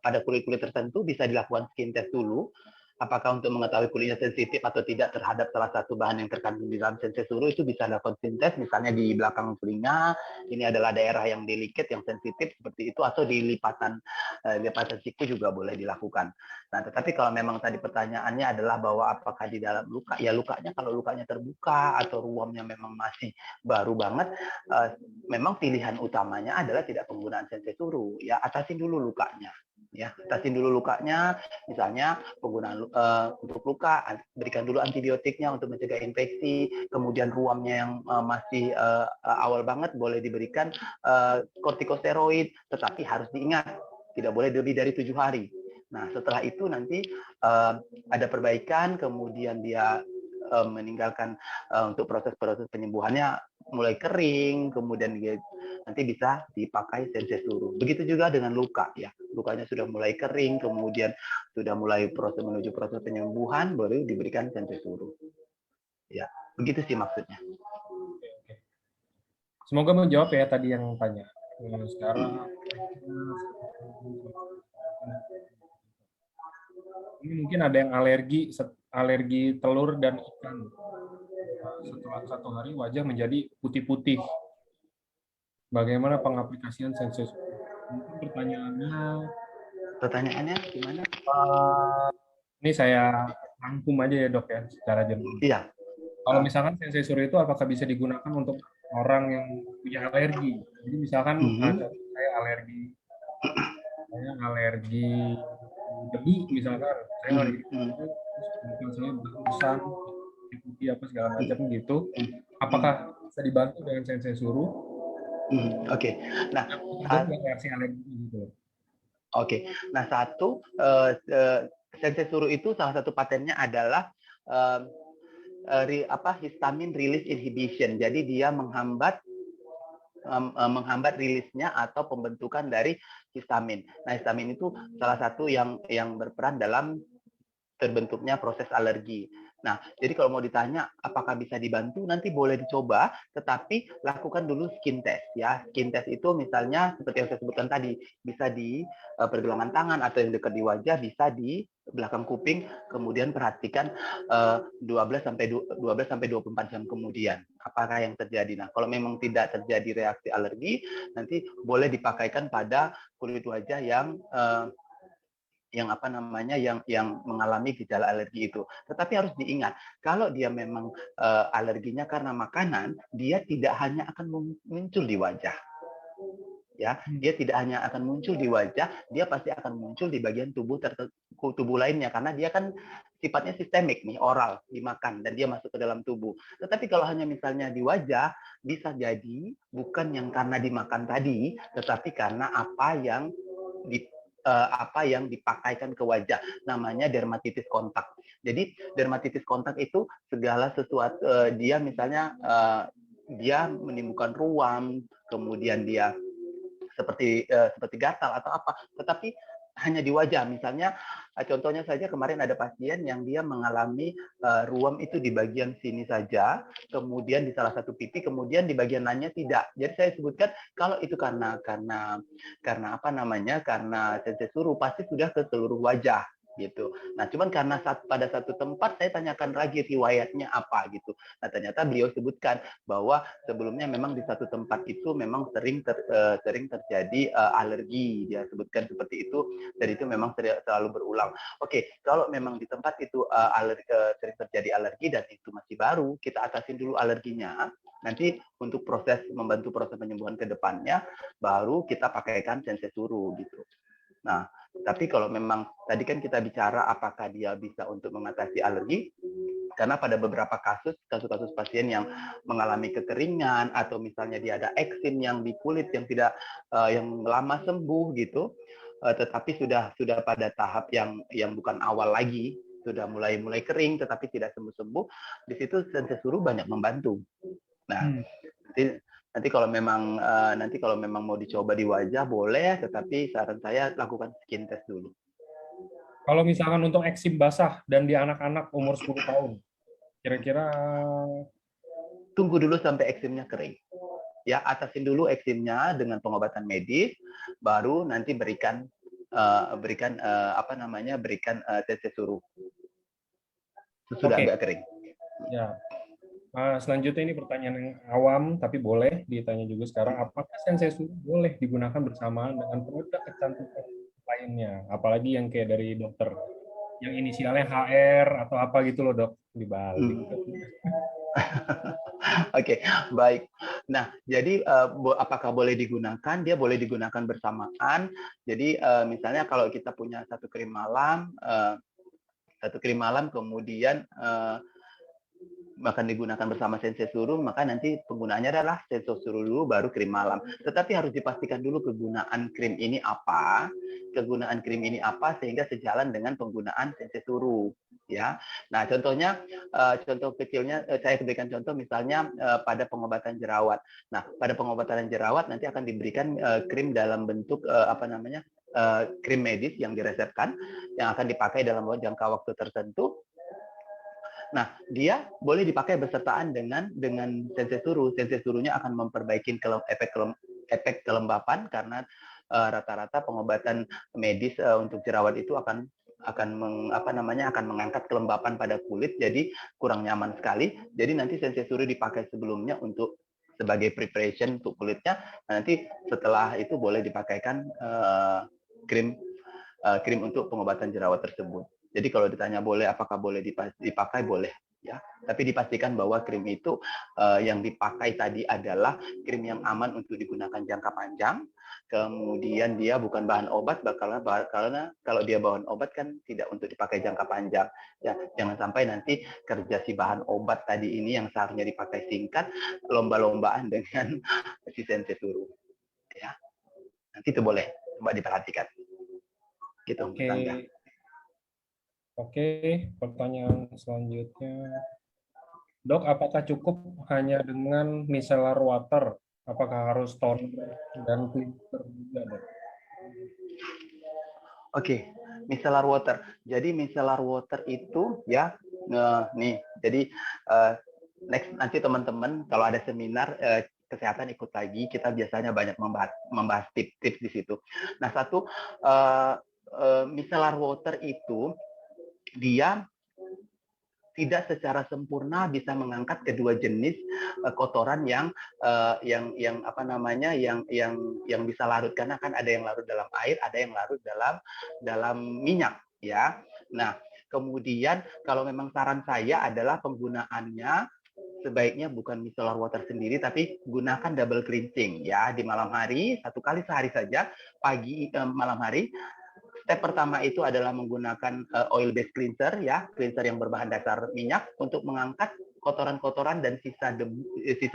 pada kulit-kulit tertentu bisa dilakukan skin test dulu. Apakah untuk mengetahui kulitnya sensitif atau tidak terhadap salah satu bahan yang terkandung di dalam sensor suru, itu bisa dilakukan skin test, misalnya di belakang telinga, ini adalah daerah yang delicate, yang sensitif seperti itu, atau di lipatan siku juga boleh dilakukan. Nah, tetapi kalau memang tadi pertanyaannya adalah bahwa apakah di dalam luka, ya lukanya kalau lukanya terbuka atau ruamnya memang masih baru banget, memang pilihan utamanya adalah tidak penggunaan sensor suru. Ya, atasin dulu lukanya. Ya, atasin dulu lukanya, misalnya penggunaan untuk luka, berikan dulu antibiotiknya untuk mencegah infeksi, kemudian ruamnya yang masih awal banget boleh diberikan kortikosteroid, tetapi harus diingat tidak boleh lebih dari 7 hari. Nah, setelah itu nanti ada perbaikan, kemudian dia meninggalkan untuk proses-proses penyembuhannya mulai kering, kemudian dia nanti bisa dipakai sensor suru. Begitu juga dengan luka ya, lukanya sudah mulai kering, kemudian sudah mulai menuju proses penyembuhan, baru diberikan sensor suru. Ya, begitu sih maksudnya. Semoga menjawab ya tadi yang tanya. Sekarang ini mungkin ada yang alergi telur dan ikan. Setelah 1 hari wajah menjadi putih-putih. Bagaimana pengaplikasian sensor? Mungkin pertanyaannya gimana? Ini saya rangkum aja ya dok ya secara general. Iya. Kalau misalkan sensor itu apakah bisa digunakan untuk orang yang punya alergi? Jadi misalkan saya alergi debu misalkan, saya alergi debu, terus mungkin saya berurusan putih apa segala macam gitu. Apakah bisa dibantu dengan sensor suru? Oke. Nah, reaksi alergi gitu. Oke. Nah, sensor suru itu salah satu patennya adalah histamin release inhibition. Jadi dia menghambat rilisnya atau pembentukan dari histamin. Nah, histamin itu salah satu yang berperan dalam terbentuknya proses alergi. Nah, jadi kalau mau ditanya apakah bisa dibantu, nanti boleh dicoba, tetapi lakukan dulu skin test ya. Skin test itu misalnya seperti yang saya sebutkan tadi, bisa di pergelangan tangan atau yang dekat di wajah, bisa di belakang kuping, kemudian perhatikan 12 sampai 24 jam kemudian apakah yang terjadi. Nah, kalau memang tidak terjadi reaksi alergi, nanti boleh dipakaikan pada kulit wajah yang mengalami gejala alergi itu. Tetapi harus diingat, kalau dia memang alerginya karena makanan, dia tidak hanya akan muncul di wajah. Ya, dia tidak hanya akan muncul di wajah, dia pasti akan muncul di bagian tubuh lainnya, karena dia kan sifatnya sistemik nih, oral, dimakan dan dia masuk ke dalam tubuh. Tetapi kalau hanya misalnya di wajah, bisa jadi bukan yang karena dimakan tadi, tetapi karena apa yang dipakaikan ke wajah, namanya dermatitis kontak. Jadi dermatitis kontak itu segala sesuatu, dia misalnya dia menimbulkan ruam, kemudian dia seperti gatal atau apa, tetapi hanya di wajah. Misalnya contohnya saja kemarin ada pasien yang dia mengalami ruam itu di bagian sini saja, kemudian di salah satu pipi, kemudian di bagian lainnya tidak. Jadi saya sebutkan kalau itu karena sensor suru, pasti sudah ke seluruh wajah gitu. Nah, cuman karena pada satu tempat saya tanyakan lagi riwayatnya apa gitu. Nah, ternyata beliau sebutkan bahwa sebelumnya memang di satu tempat itu memang sering terjadi alergi. Dia sebutkan seperti itu, dan itu memang selalu berulang. Oke, kalau memang di tempat itu sering terjadi alergi dan itu masih baru, kita atasin dulu alerginya. Nanti untuk membantu proses penyembuhan ke depannya, baru kita pakaikan sensor suru gitu. Nah, tapi kalau memang tadi kan kita bicara apakah dia bisa untuk mengatasi alergi, karena pada beberapa kasus pasien yang mengalami kekeringan atau misalnya dia ada eksim yang di kulit yang tidak yang lama sembuh gitu, tetapi sudah pada tahap yang bukan awal lagi, sudah mulai kering tetapi tidak sembuh-sembuh, di situ sensei suruh banyak membantu. Nah, nanti kalau memang mau dicoba di wajah boleh, tetapi saran saya lakukan skin test dulu. Kalau misalkan untuk eksim basah dan di anak-anak umur 10 tahun, kira-kira tunggu dulu sampai eksimnya kering. Ya, atasin dulu eksimnya dengan pengobatan medis, baru nanti berikan sensei suruh sesudah oke. agak kering. Ya. Selanjutnya ini pertanyaan yang awam, tapi boleh ditanya juga sekarang. Apakah sensei suruh boleh digunakan bersamaan dengan produk kecantikan lainnya? Apalagi yang kayak dari dokter, yang inisialnya HR atau apa gitu loh dok, dibalik. Oke, baik. Nah, jadi apakah boleh digunakan? Dia boleh digunakan bersamaan. Jadi misalnya kalau kita punya satu krim malam, kemudian akan digunakan bersama sensei suruh, maka nanti penggunaannya adalah sensei suruh dulu baru krim malam. Tetapi harus dipastikan dulu kegunaan krim ini apa, sehingga sejalan dengan penggunaan sensei suruh. Ya, nah contohnya, contoh kecilnya saya berikan contoh misalnya pada pengobatan jerawat. Nah, pada pengobatan jerawat nanti akan diberikan krim dalam bentuk krim medis yang diresepkan, yang akan dipakai dalam jangka waktu tertentu. Nah, dia boleh dipakai bersertaan dengan sensei suruh. Sensei suruhnya akan memperbaiki efek kelembapan karena rata-rata pengobatan medis untuk jerawat itu akan mengangkat kelembapan pada kulit, jadi kurang nyaman sekali. Jadi nanti sensei suruh dipakai sebelumnya untuk sebagai preparation untuk kulitnya. Nanti setelah itu boleh dipakaikan krim untuk pengobatan jerawat tersebut. Jadi kalau ditanya boleh, apakah boleh dipakai, boleh. Ya, tapi dipastikan bahwa krim itu yang dipakai tadi adalah krim yang aman untuk digunakan jangka panjang. Kemudian dia bukan bahan obat, karena kalau dia bahan obat kan tidak untuk dipakai jangka panjang. Ya, jangan sampai nanti kerja si bahan obat tadi ini yang seharusnya dipakai singkat, lomba-lombaan dengan si sensei suruh. Ya, nanti itu boleh, coba diperhatikan. Gitu, Oke. Rangga. Oke, pertanyaan selanjutnya. Dok, apakah cukup hanya dengan micellar water? Apakah harus toner dan cleanser juga, dok? Oke, micellar water. Jadi micellar water itu ya, nih. Jadi next nanti teman-teman kalau ada seminar kesehatan ikut lagi, kita biasanya banyak membahas tips-tips di situ. Nah, satu micellar water itu dia tidak secara sempurna bisa mengangkat kedua jenis kotoran yang bisa larut, karena kan ada yang larut dalam air, ada yang larut dalam minyak, ya. Nah, kemudian kalau memang saran saya adalah penggunaannya sebaiknya bukan micellar water sendiri, tapi gunakan double cleansing ya, di malam hari, 1 kali sehari saja, pagi malam hari. Step pertama itu adalah menggunakan oil based cleanser, ya, cleanser yang berbahan dasar minyak, untuk mengangkat kotoran-kotoran dan sisa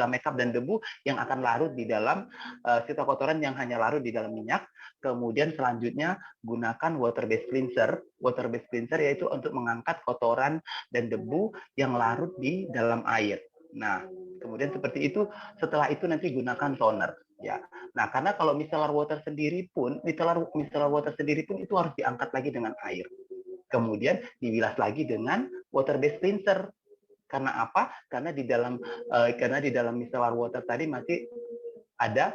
makeup dan debu yang akan larut di dalam sisa kotoran yang hanya larut di dalam minyak. Kemudian selanjutnya gunakan water based cleanser. Water based cleanser yaitu untuk mengangkat kotoran dan debu yang larut di dalam air. Nah, kemudian seperti itu. Setelah itu nanti gunakan toner, ya. Nah, karena kalau micellar water sendiri pun itu harus diangkat lagi dengan air. Kemudian dibilas lagi dengan water based cleanser. Karena apa? Karena di dalam micellar water tadi masih ada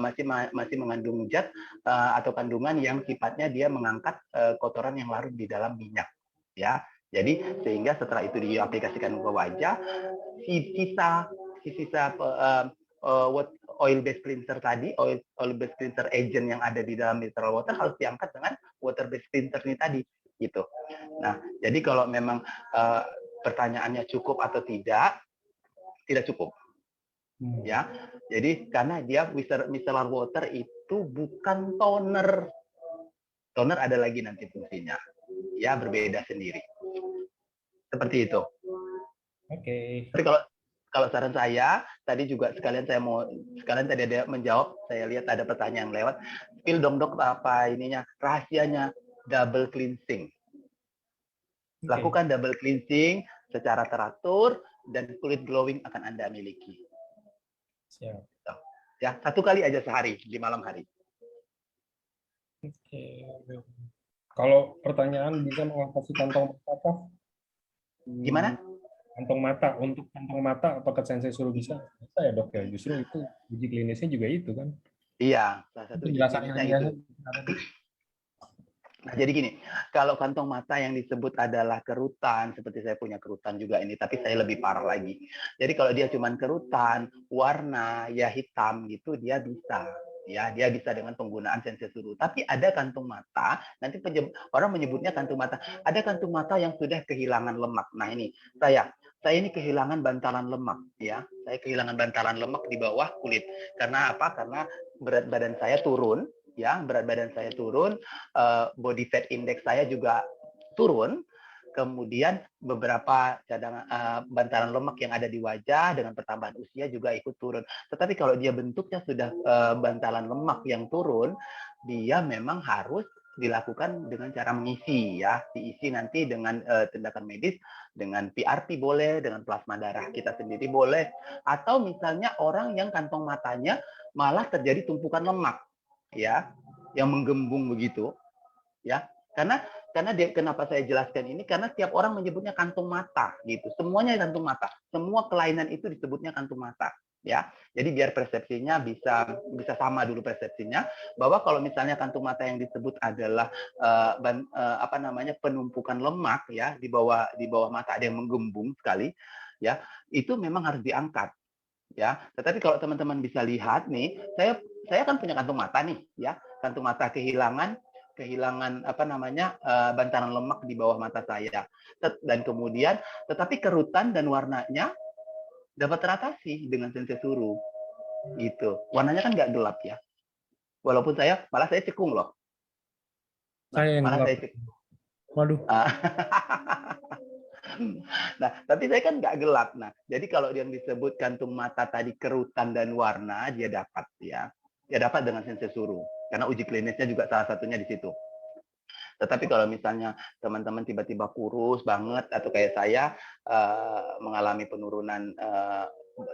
masih mengandung zat atau kandungan yang sifatnya dia mengangkat kotoran yang larut di dalam minyak, ya. Jadi sehingga setelah itu diaplikasikan ke wajah, sisa oil based cleanser tadi, oil based cleanser agent yang ada di dalam micellar water harus diangkat dengan water based cleanser ini tadi, gitu. Nah, jadi kalau memang pertanyaannya cukup atau tidak cukup, ya. Jadi karena dia micellar water itu bukan toner. Toner ada lagi nanti fungsinya, ya, berbeda sendiri. Seperti itu. Oke. Tapi kalau saran saya tadi juga sekalian tadi ada menjawab, saya lihat ada pertanyaan yang lewat. Spill dong dok, apa ininya, rahasianya double cleansing. Lakukan double cleansing secara teratur dan kulit glowing akan Anda miliki. Siap. Ya, 1 kali aja sehari di malam hari. Oke. Kalau pertanyaan bisa mengatasi kantong mata, Prof? Gimana? Kantong mata, untuk kantong mata apakah sensei suruh bisa? Bisa ya dok ya, justru itu uji klinisnya juga itu kan. Iya, salah satu uji Penjelasan klinisnya ilmiahnya. itu. Nah, jadi gini, kalau kantong mata yang disebut adalah kerutan, seperti saya punya kerutan juga ini, tapi saya lebih parah lagi. Jadi kalau dia cuma kerutan, warna ya hitam gitu, dia bisa. Ya, dia bisa dengan penggunaan sensei suruh. Tapi ada kantung mata, nanti orang menyebutnya kantung mata. Ada kantung mata yang sudah kehilangan lemak. Nah ini, saya ini kehilangan bantalan lemak. Ya, saya kehilangan bantalan lemak di bawah kulit. Karena apa? Karena berat badan saya turun. Ya, berat badan saya turun, body fat index saya juga turun, kemudian beberapa cadangan bantalan lemak yang ada di wajah dengan pertambahan usia juga ikut turun. Tetapi kalau dia bentuknya sudah bantalan lemak yang turun, dia memang harus dilakukan dengan cara mengisi ya, diisi nanti dengan tindakan medis, dengan PRP boleh, dengan plasma darah kita sendiri boleh, atau misalnya orang yang kantong matanya malah terjadi tumpukan lemak ya, yang menggembung begitu ya, karena kenapa saya jelaskan ini, karena setiap orang menyebutnya kantung mata gitu, semuanya kantung mata, semua kelainan itu disebutnya kantung mata ya. Jadi biar persepsinya bisa sama dulu persepsinya, bahwa kalau misalnya kantung mata yang disebut adalah penumpukan lemak ya di bawah mata, ada yang menggembung sekali ya, itu memang harus diangkat ya. Tetapi kalau teman-teman bisa lihat nih, saya kan punya kantung mata nih ya, kantung mata kehilangan bantalan lemak di bawah mata saya, dan kemudian tetapi kerutan dan warnanya dapat teratasi dengan sensei suruh gitu. Warnanya kan nggak gelap ya, walaupun malah saya cekung loh. Saya yang Malah gelap. saya cekung. Waduh. Nah, tapi saya kan nggak gelap. Nah, jadi kalau yang disebut kantung mata tadi kerutan dan warna, dia dapat ya. Dia dapat dengan sensei suruh. Karena uji klinisnya juga salah satunya di situ. Tetapi kalau misalnya teman-teman tiba-tiba kurus banget atau kayak saya mengalami penurunan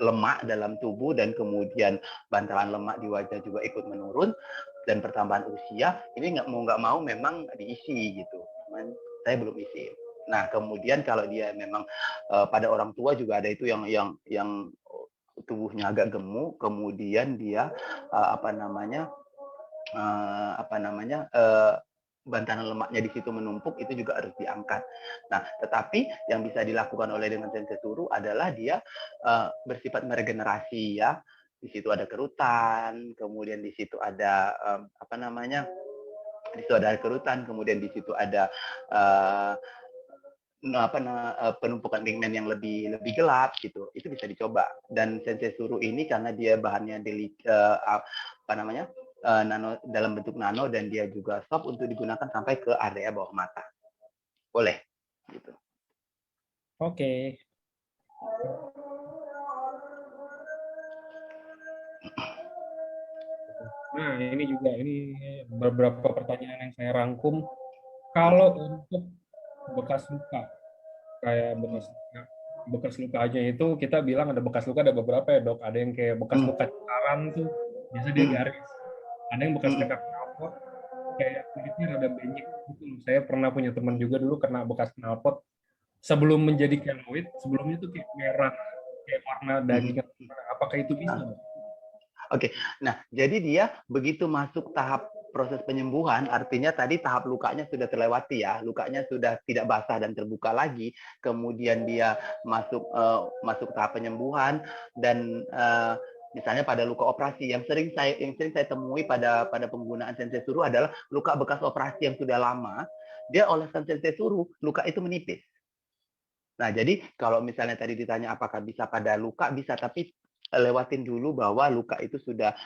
lemak dalam tubuh dan kemudian bantalan lemak di wajah juga ikut menurun dan pertambahan usia, ini nggak mau memang diisi gitu. Cuman saya belum isi. Nah, kemudian kalau dia memang pada orang tua juga ada itu yang tubuhnya agak gemuk, kemudian dia bantalan lemaknya di situ menumpuk, itu juga harus diangkat. Nah, tetapi yang bisa dilakukan oleh dengan sensei suruh adalah dia bersifat meregenerasi ya. Di situ ada kerutan, kemudian di situ ada di situ ada kerutan, kemudian di situ ada penumpukan pigmen yang lebih gelap gitu. Itu bisa dicoba. Dan sensei suruh ini karena dia bahannya nano, dalam bentuk nano, dan dia juga soft untuk digunakan sampai ke area bawah mata. Boleh gitu. Oke. Nah, ini beberapa pertanyaan yang saya rangkum. Kalau untuk bekas luka, kayak bekas luka aja itu kita bilang ada bekas luka, ada beberapa ya dok. Ada yang kayak bekas luka cakaran tuh, biasa dia garis. Ada yang bekas luka knalpot, kayak kulitnya rada benyek gitu. Saya pernah punya teman juga dulu kena bekas knalpot. Sebelum menjadi keloid, sebelumnya tuh kayak merah, kayak warna daging. Apakah itu bisa? Oke, nah jadi dia begitu masuk tahap proses penyembuhan, artinya tadi tahap lukanya sudah terlewati ya, lukanya sudah tidak basah dan terbuka lagi, kemudian dia masuk tahap penyembuhan, dan misalnya pada luka operasi yang sering saya temui pada penggunaan sensei suruh adalah luka bekas operasi yang sudah lama, dia oleskan sensei suruh, luka itu menipis. Nah, jadi kalau misalnya tadi ditanya apakah bisa pada luka, bisa, tapi lewatin dulu bahwa luka itu sudah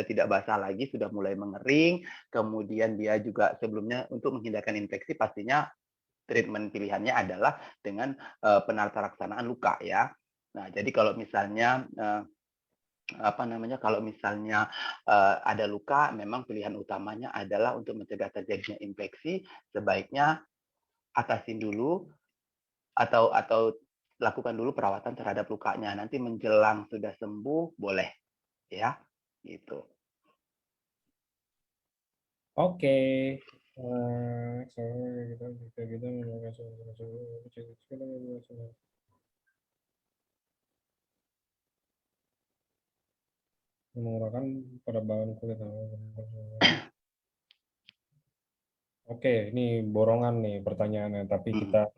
tidak basah lagi, sudah mulai mengering, kemudian dia juga sebelumnya untuk menghindarkan infeksi pastinya treatment pilihannya adalah dengan penata laksanaan luka ya. Nah, jadi kalau misalnya ada luka, memang pilihan utamanya adalah untuk mencegah terjadinya infeksi, sebaiknya atasin dulu atau lakukan dulu perawatan terhadap lukanya. Nanti menjelang sudah sembuh boleh ya. Gitu. Oke. Mengurangkan penebalan kulit. Oke, ini borongan nih pertanyaannya, tapi Hmm.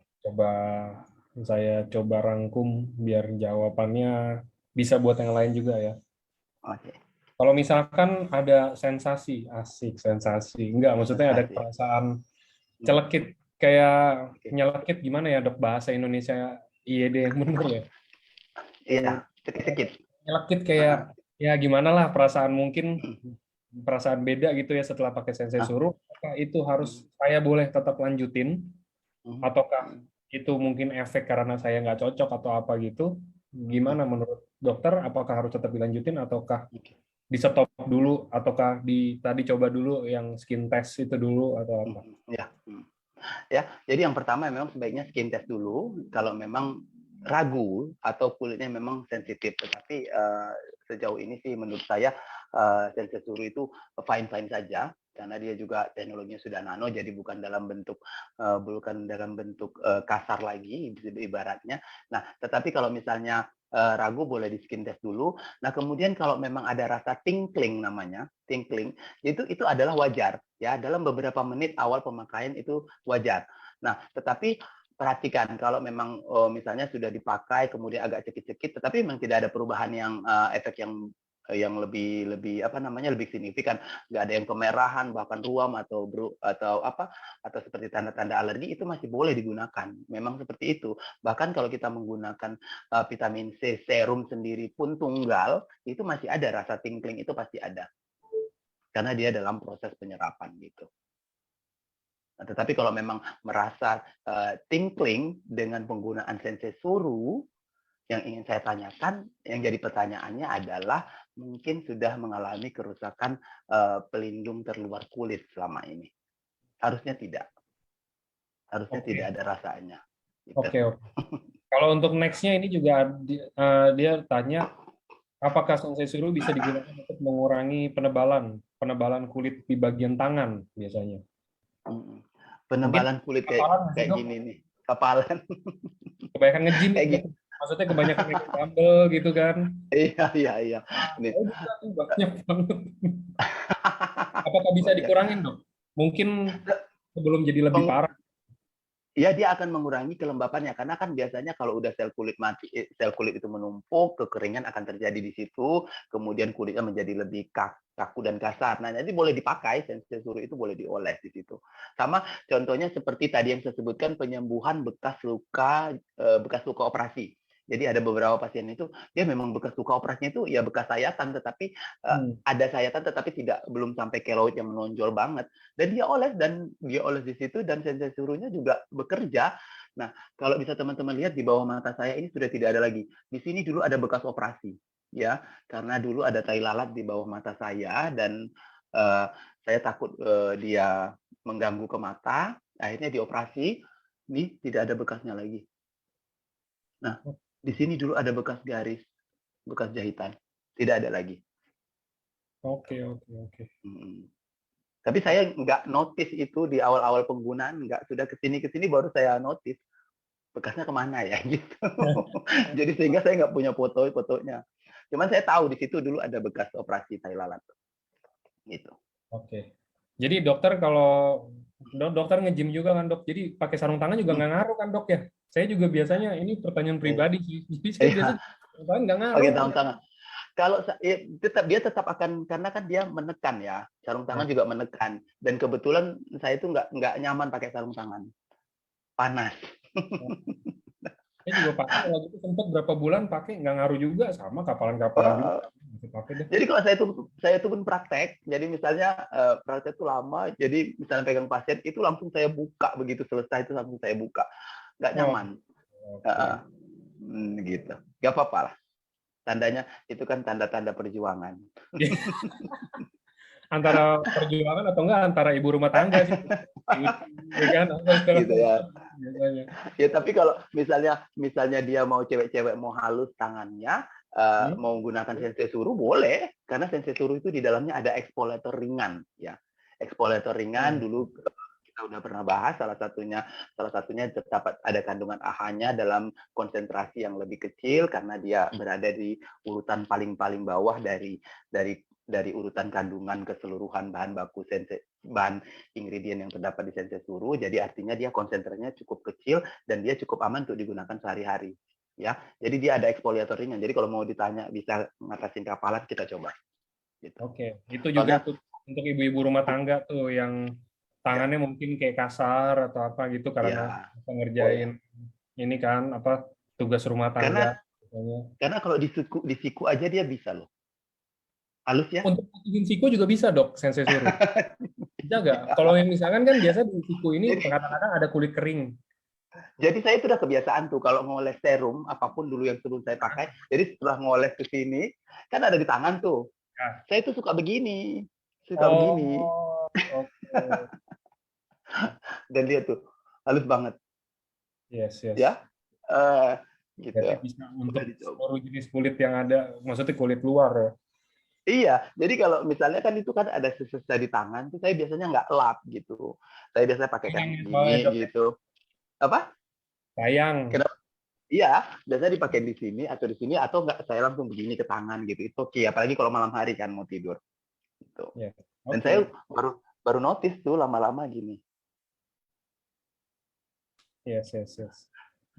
saya coba rangkum biar jawabannya bisa buat yang lain juga ya. Oke. Kalau misalkan ada sensasi, asik sensasi, enggak, maksudnya ada Sensasi. perasaan Hmm. celekit, kayak Oke. nyelekit gimana ya dok bahasa Indonesia IED yang benar ya? Iya, sedikit-sedikit. Nyelekit kayak ya gimana lah perasaan mungkin Hmm. perasaan beda gitu ya setelah pakai sensei Ah. suruh. Apakah itu harus Hmm. saya boleh tetap lanjutin Hmm. ataukah Hmm. itu mungkin efek karena saya nggak cocok atau apa gitu? Gimana menurut dokter? Apakah harus tetap dilanjutin ataukah Oke. di stop dulu ataukah tadi coba dulu yang skin test itu dulu atau apa? Ya. Ya, jadi yang pertama memang sebaiknya skin test dulu kalau memang ragu atau kulitnya memang sensitif. Tetapi sejauh ini sih menurut saya sensor suru itu fine-fine saja karena dia juga teknologinya sudah nano, jadi bukan dalam bentuk kasar lagi ibaratnya. Nah, tetapi kalau misalnya ragu boleh di skin test dulu. Nah, kemudian kalau memang ada rasa tingkling namanya, tingkling, itu adalah wajar ya dalam beberapa menit awal pemakaian itu wajar. Nah, tetapi perhatikan kalau memang misalnya sudah dipakai kemudian agak cekit-cekit, tetapi memang tidak ada perubahan yang efek yang lebih signifikan, nggak ada yang kemerahan bahkan ruam atau seperti tanda-tanda alergi, itu masih boleh digunakan. Memang seperti itu. Bahkan kalau kita menggunakan vitamin C serum sendiri pun tunggal, itu masih ada rasa tingkling, itu pasti ada karena dia dalam proses penyerapan gitu. Nah, tetapi kalau memang merasa tingkling dengan penggunaan sensei suru, yang ingin saya tanyakan, yang jadi pertanyaannya adalah mungkin sudah mengalami kerusakan pelindung terluar kulit selama ini. Harusnya tidak. Harusnya tidak Oke, ada rasanya. Gitu. oke, oke. Kalau untuk nextnya ini juga dia tanya apakah sensei suru bisa digunakan untuk mengurangi penebalan penebalan kulit di bagian tangan biasanya? Mungkin Penebalan kulit kayak kapalan nggak sih kayak dok? gini nih. Kepalan. Kebanyakan nge-gym Kayak itu dok. gitu. Maksudnya kebanyakan megang dumbbell gitu kan? Iya, iya, iya. Nih. Saya juga tuh banyak banget. Apakah bisa dikurangin dok? Mungkin sebelum jadi lebih Peng- parah. Ya, dia akan mengurangi kelembapannya karena kan biasanya kalau udah sel kulit mati, sel kulit itu menumpuk, kekeringan akan terjadi di situ, kemudian kulitnya menjadi lebih kaku dan kasar. Nah, jadi boleh dipakai sensor suru itu boleh dioles di situ. Sama contohnya seperti tadi yang saya sebutkan penyembuhan bekas luka operasi. Jadi ada beberapa pasien itu dia memang bekas luka operasinya itu ya bekas sayatan, tetapi ada sayatan tetapi belum sampai keloid yang menonjol banget, dan dia oles di situ dan sensor suruhnya juga bekerja. Nah, kalau bisa teman-teman lihat di bawah mata saya ini sudah tidak ada lagi. Di sini dulu ada bekas operasi, ya, karena dulu ada tai lalat di bawah mata saya dan saya takut dia mengganggu ke mata, akhirnya dioperasi. Ini tidak ada bekasnya lagi. Nah, di sini dulu ada bekas garis, bekas jahitan, tidak ada lagi. Oke, oke, oke. Tapi saya nggak notice itu di awal-awal penggunaan, nggak, sudah kesini baru saya notice bekasnya kemana ya gitu. Jadi sehingga saya nggak punya fotonya. Cuman saya tahu di situ dulu ada bekas operasi tai lalat gitu. Oke. Jadi dokter kalau dokter nge-gym juga kan dok, jadi pakai sarung tangan juga Hmm. nggak ngaruh kan dok ya? Saya juga biasanya ini pertanyaan pribadi sih, jadi saya Iya, biasanya sarung tangan nggak ngaruh. pakai sarung tangan. Kalau dia tetap akan, karena kan dia menekan ya, sarung Ya. tangan juga menekan, dan kebetulan saya itu nggak nyaman pakai sarung tangan, panas. Saya juga pakai waktu itu sempat berapa bulan pakai nggak ngaruh juga sama kapalan-kapalan juga masih pakai deh. Jadi kalau saya itu pun praktek. Jadi misalnya praktek itu lama. Jadi misalnya pegang pasien itu langsung saya buka, begitu selesai itu langsung saya buka. Nggak Oh, nyaman. oke. Gitu. Gak apa-apa lah. Tandanya itu kan tanda-tanda perjuangan. antara perjuangan atau enggak antara ibu rumah tangga sih. Ya kan? Gitu ya. Biasanya. Ya tapi kalau misalnya dia mau cewek-cewek mau halus tangannya, mau gunakan sensei suruh boleh, karena sensei suruh itu di dalamnya ada eksfoliator ringan, ya. Eksfoliator ringan dulu kita udah pernah bahas, salah satunya tetap ada kandungan AHA-nya dalam konsentrasi yang lebih kecil karena dia berada di urutan paling bawah dari urutan kandungan keseluruhan bahan baku bahan ingredient yang terdapat di sensei suruh. Jadi artinya dia konsentrasinya cukup kecil dan dia cukup aman untuk digunakan sehari-hari. Ya, jadi dia ada eksfoliator ringan. Jadi kalau mau ditanya bisa ngatasin kapalan, kita coba. Gitu. Oke, itu juga tuh untuk ibu-ibu rumah tangga tuh yang tangannya mungkin kayak kasar atau apa gitu karena ngerjain ini kan apa tugas rumah tangga. Karena kalau di siku aja dia bisa loh. Halus ya? Untuk masukin siku juga bisa dok, sensei suruh. Bisa nggak? Kalau yang misalkan kan biasa di siku ini kadang-kadang ada kulit kering. Jadi saya itu udah kebiasaan tuh kalau ngoles serum apapun dulu yang sebelum saya pakai. Jadi setelah ngoles ke sini kan ada di tangan tuh. Ya. Saya tuh suka begini, begini. Okay. Dan dia tuh halus banget. Yes. Ya, gitu. Jadi bisa untuk seluruh jenis kulit yang ada, maksudnya kulit luar ya. Iya, jadi kalau misalnya kan itu kan ada sisa di tangan, tuh saya biasanya nggak lap gitu. Saya biasanya pakai kayak gini gitu. Apa? Sayang. Kenapa? Iya, biasanya dipakai di sini atau nggak saya langsung begini ke tangan gitu. Itu oke, apalagi kalau malam hari kan mau tidur. Gitu. Yeah. Okay. Dan saya baru notice tuh lama-lama gini. Yes.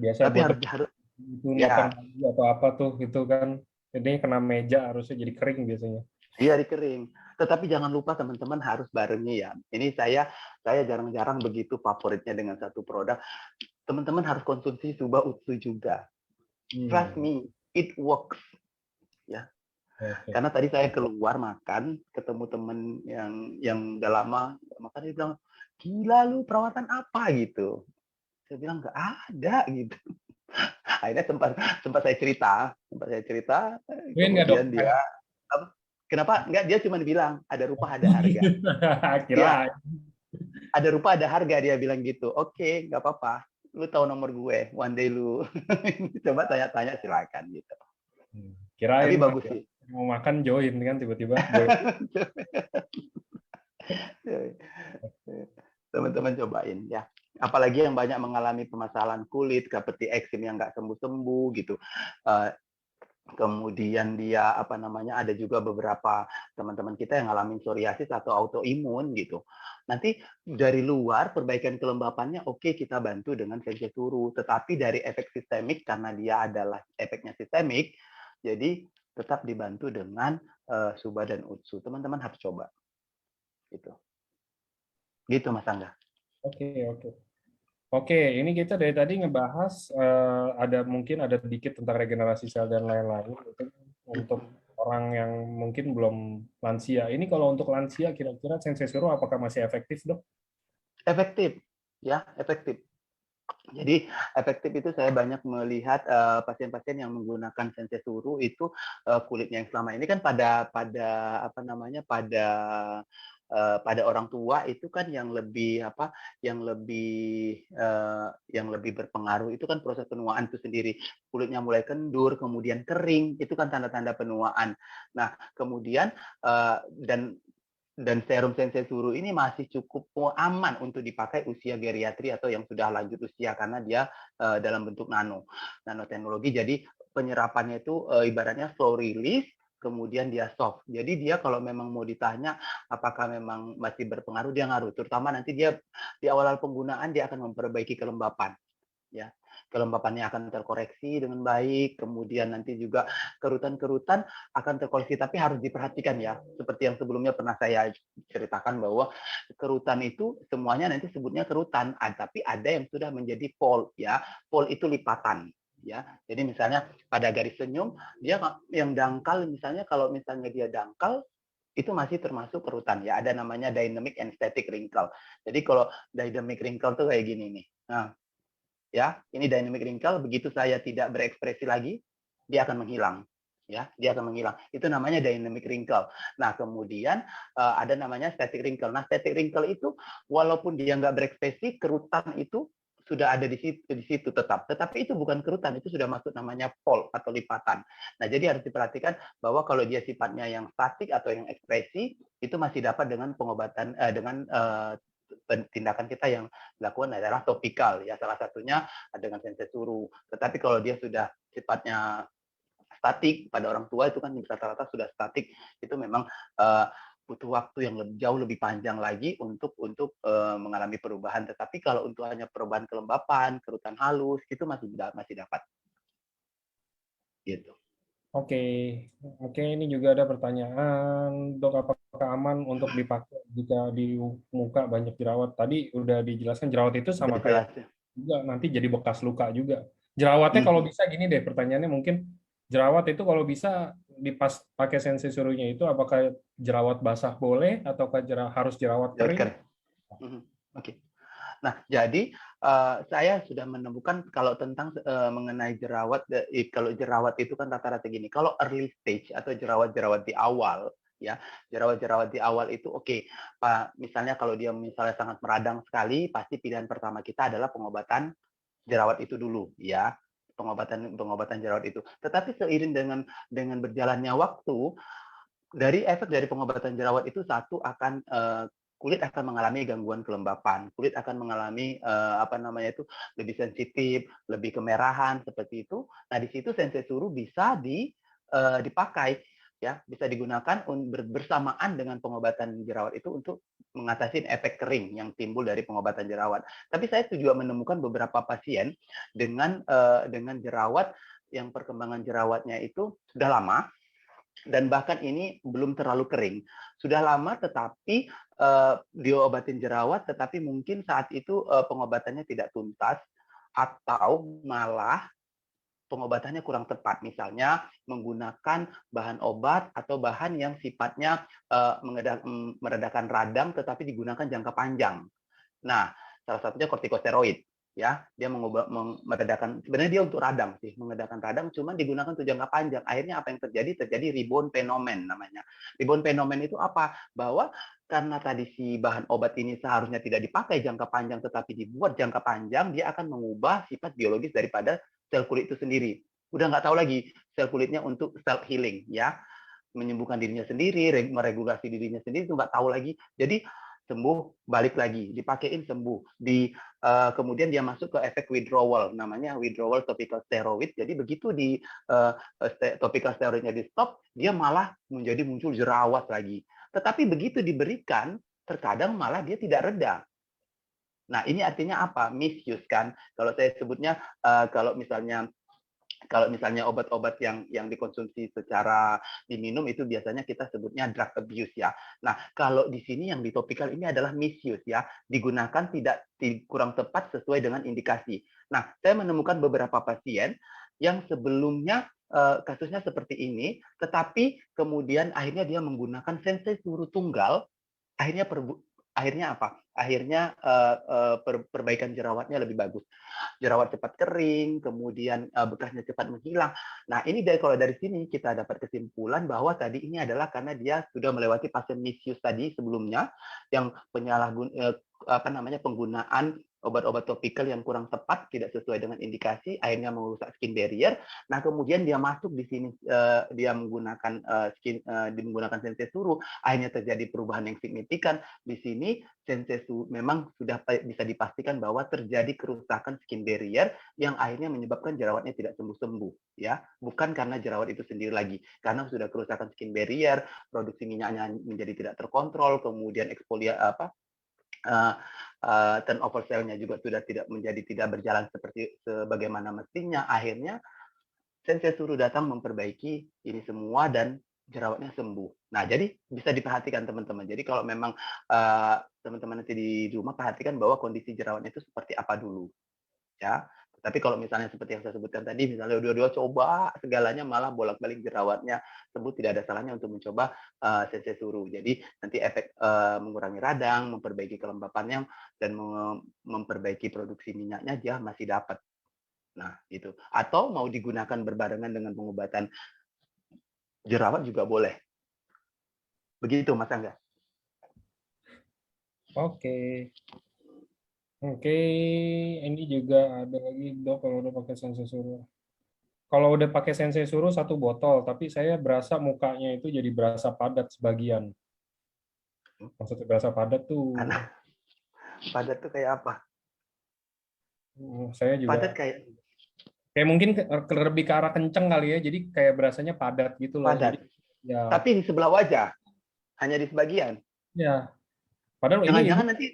Biasa tapi harus itu motong atau apa tuh itu kan jadi kena meja harusnya jadi kering biasanya. Iya, dikering. Tetapi jangan lupa teman-teman harus barengi ya. Ini saya jarang-jarang begitu favoritnya dengan satu produk. Teman-teman harus konsumsi Suba Utsu juga. Trust me, it works. Ya. Okay. Karena tadi saya keluar makan, ketemu teman yang udah lama makan, dia bilang, gila lu perawatan apa gitu. Saya bilang nggak ada gitu. Akhirnya sempat saya cerita, kemudian dia kenapa enggak, dia cuma bilang ada rupa ada harga. Kira ada rupa ada harga, dia bilang gitu. Oke, nggak apa-apa, lu tahu nomor gue, one day lu coba tanya-tanya silakan gitu. Kirain tapi bagus sih, mau makan join kan tiba-tiba teman-teman cobain ya, apalagi yang banyak mengalami permasalahan kulit seperti eksim yang nggak sembuh-sembuh gitu. Kemudian dia ada juga beberapa teman-teman kita yang ngalamin psoriasis atau autoimun gitu. Nanti dari luar perbaikan kelembapannya oke, kita bantu dengan sensei suruh, tetapi dari efek sistemik karena dia adalah efeknya sistemik, jadi tetap dibantu dengan Suba dan Utsu. Teman-teman harus coba. Gitu Mas Angga. Oke, ini kita dari tadi ngebahas mungkin ada sedikit tentang regenerasi sel dan lain-lain untuk orang yang mungkin belum lansia. Ini kalau untuk lansia kira-kira sensei suruh apakah masih efektif, Dok? Efektif, ya, efektif. Jadi efektif itu saya banyak melihat pasien-pasien yang menggunakan sensei suruh itu kulitnya yang selama ini kan pada orang tua itu kan yang lebih berpengaruh itu kan proses penuaan itu sendiri, kulitnya mulai kendur kemudian kering, itu kan tanda-tanda penuaan. Nah kemudian dan serum sensei suruh ini masih cukup aman untuk dipakai usia geriatri atau yang sudah lanjut usia karena dia dalam bentuk nanoteknologi. Jadi penyerapannya itu ibaratnya slow release, kemudian dia soft. Jadi dia kalau memang mau ditanya apakah memang masih berpengaruh, dia ngaruh. Terutama nanti dia di awal penggunaan dia akan memperbaiki kelembapan. Ya, kelembapannya akan terkoreksi dengan baik, kemudian nanti juga kerutan-kerutan akan terkoreksi, tapi harus diperhatikan ya, seperti yang sebelumnya pernah saya ceritakan bahwa kerutan itu semuanya nanti sebutnya kerutan, tapi ada yang sudah menjadi fold ya, fold itu lipatan ya. Jadi misalnya pada garis senyum dia yang dangkal, misalnya kalau misalnya dia dangkal itu masih termasuk kerutan ya, ada namanya dynamic and static wrinkle. Jadi kalau dynamic wrinkle tuh kayak gini nih. Nah, ya, ini dynamic wrinkle, begitu saya tidak berekspresi lagi, dia akan menghilang. ya, dia akan menghilang. Itu namanya dynamic wrinkle. Nah, kemudian ada namanya static wrinkle. Nah, static wrinkle itu walaupun dia nggak berekspresi, kerutan itu sudah ada di situ tetap. Tetapi itu bukan kerutan, itu sudah masuk namanya pol atau lipatan. Nah, jadi harus diperhatikan bahwa kalau dia sifatnya yang statik atau yang ekspresi, itu masih dapat dengan pengobatan dengan tindakan kita yang dilakukan adalah topikal, ya, salah satunya dengan sensesuru. Tetapi kalau dia sudah sifatnya statik, pada orang tua itu kan rata-rata sudah statik, itu memang butuh waktu yang jauh lebih panjang lagi untuk mengalami perubahan. Tetapi kalau untuk hanya perubahan kelembapan, kerutan halus, itu masih dapat. Gitu. Oke, oke, ini juga ada pertanyaan, dok, apakah aman untuk dipakai jika di muka banyak jerawat? Tadi udah dijelaskan jerawat itu Sudah sama kayak jelas. juga nanti jadi bekas luka juga. Jerawatnya kalau bisa gini deh, pertanyaannya mungkin jerawat itu kalau bisa dipas pakai sensei suruhnya itu apakah jerawat basah boleh ataukah harus jerawat kering? Oke. Nah, jadi saya sudah menemukan kalau tentang mengenai jerawat, kalau jerawat itu kan rata-rata gini. Kalau early stage atau jerawat-jerawat di awal, ya, jerawat-jerawat di awal itu oke. Pak, misalnya kalau dia misalnya sangat meradang sekali, pasti pilihan pertama kita adalah pengobatan jerawat itu dulu, ya. Pengobatan jerawat itu. Tetapi seiring dengan berjalannya waktu, dari efek dari pengobatan jerawat itu satu akan kulit akan mengalami gangguan kelembapan, kulit akan mengalami lebih sensitif, lebih kemerahan seperti itu. Nah, di situ sensei suru bisa dipakai, ya, bisa digunakan bersamaan dengan pengobatan jerawat itu untuk mengatasi efek kering yang timbul dari pengobatan jerawat. Tapi saya juga menemukan beberapa pasien dengan jerawat yang perkembangan jerawatnya itu sudah lama, dan bahkan ini belum terlalu kering. Sudah lama tetapi diobatin jerawat, tetapi mungkin saat itu pengobatannya tidak tuntas atau malah pengobatannya kurang tepat. Misalnya menggunakan bahan obat atau bahan yang sifatnya meredakan radang tetapi digunakan jangka panjang. Nah, salah satunya kortikosteroid, ya, dia meredakan, sebenarnya dia untuk radang sih, mengedakan radang, cuman digunakan untuk jangka panjang. Akhirnya apa yang terjadi? Terjadi rebound fenomen namanya. Rebound fenomen itu apa? Bahwa karena tadi si bahan obat ini seharusnya tidak dipakai jangka panjang, tetapi dibuat jangka panjang, dia akan mengubah sifat biologis daripada sel kulit itu sendiri. Udah nggak tahu lagi sel kulitnya untuk self healing, ya, menyembuhkan dirinya sendiri, meregulasi dirinya sendiri, itu nggak tahu lagi. Jadi sembuh, balik lagi, dipakein sembuh. Kemudian dia masuk ke efek withdrawal, namanya withdrawal topical steroid. Jadi begitu di topical steroidnya di stop, dia malah menjadi muncul jerawat lagi. Tetapi begitu diberikan, terkadang malah dia tidak reda. Nah, ini artinya apa? Misuse kan. Kalau saya sebutnya, kalau misalnya obat-obat yang dikonsumsi secara diminum itu biasanya kita sebutnya drug abuse, ya. Nah, kalau di sini yang di topikal ini adalah misuse, ya, digunakan tidak kurang tepat sesuai dengan indikasi. Nah, saya menemukan beberapa pasien yang sebelumnya kasusnya seperti ini, tetapi kemudian akhirnya dia menggunakan sensei suru tunggal, akhirnya akhirnya apa? Akhirnya perbaikan jerawatnya lebih bagus. Jerawat cepat kering, kemudian bekasnya cepat menghilang. Nah, ini kalau dari sini kita dapat kesimpulan bahwa tadi ini adalah karena dia sudah melewati fase misuse tadi sebelumnya, yang penggunaan obat-obat topikal yang kurang tepat, tidak sesuai dengan indikasi, akhirnya merusak skin barrier. Nah, kemudian dia masuk di sini, dia menggunakan menggunakan sensei suru, akhirnya terjadi perubahan yang signifikan. Di sini sensei suru memang sudah bisa dipastikan bahwa terjadi kerusakan skin barrier yang akhirnya menyebabkan jerawatnya tidak sembuh-sembuh, ya, bukan karena jerawat itu sendiri lagi, karena sudah kerusakan skin barrier, produksi minyaknya menjadi tidak terkontrol, kemudian turnover selnya juga sudah tidak berjalan seperti sebagaimana mestinya. Akhirnya sensei suruh datang memperbaiki ini semua dan jerawatnya sembuh. Nah, jadi bisa diperhatikan teman-teman. Jadi kalau memang teman-teman nanti di rumah, perhatikan bahwa kondisi jerawatnya itu seperti apa dulu, ya. Tapi kalau misalnya seperti yang saya sebutkan tadi, misalnya dua-dua coba segalanya malah bolak-balik jerawatnya sembuh, tidak ada salahnya untuk mencoba sensei suru. Jadi nanti efek mengurangi radang, memperbaiki kelembapannya, dan memperbaiki produksi minyaknya dia masih dapat. Nah, itu. Atau mau digunakan berbarengan dengan pengobatan Jerawat juga boleh. Begitu, Mas Angga. Oke. Oke, ini juga ada lagi dok kalau udah pakai sensei suruh. Kalau udah pakai sensei suruh satu botol, tapi saya berasa mukanya itu jadi berasa padat sebagian. Maksudnya berasa padat tuh, Karena padat tuh kayak apa? saya Padat juga kayak kayak mungkin lebih ke arah kenceng kali ya, jadi kayak berasanya padat gitu loh. Jadi padat. ya, Tapi di sebelah wajah, hanya di sebagian. ya. Padahal ini ibu Jangan-jangan nanti,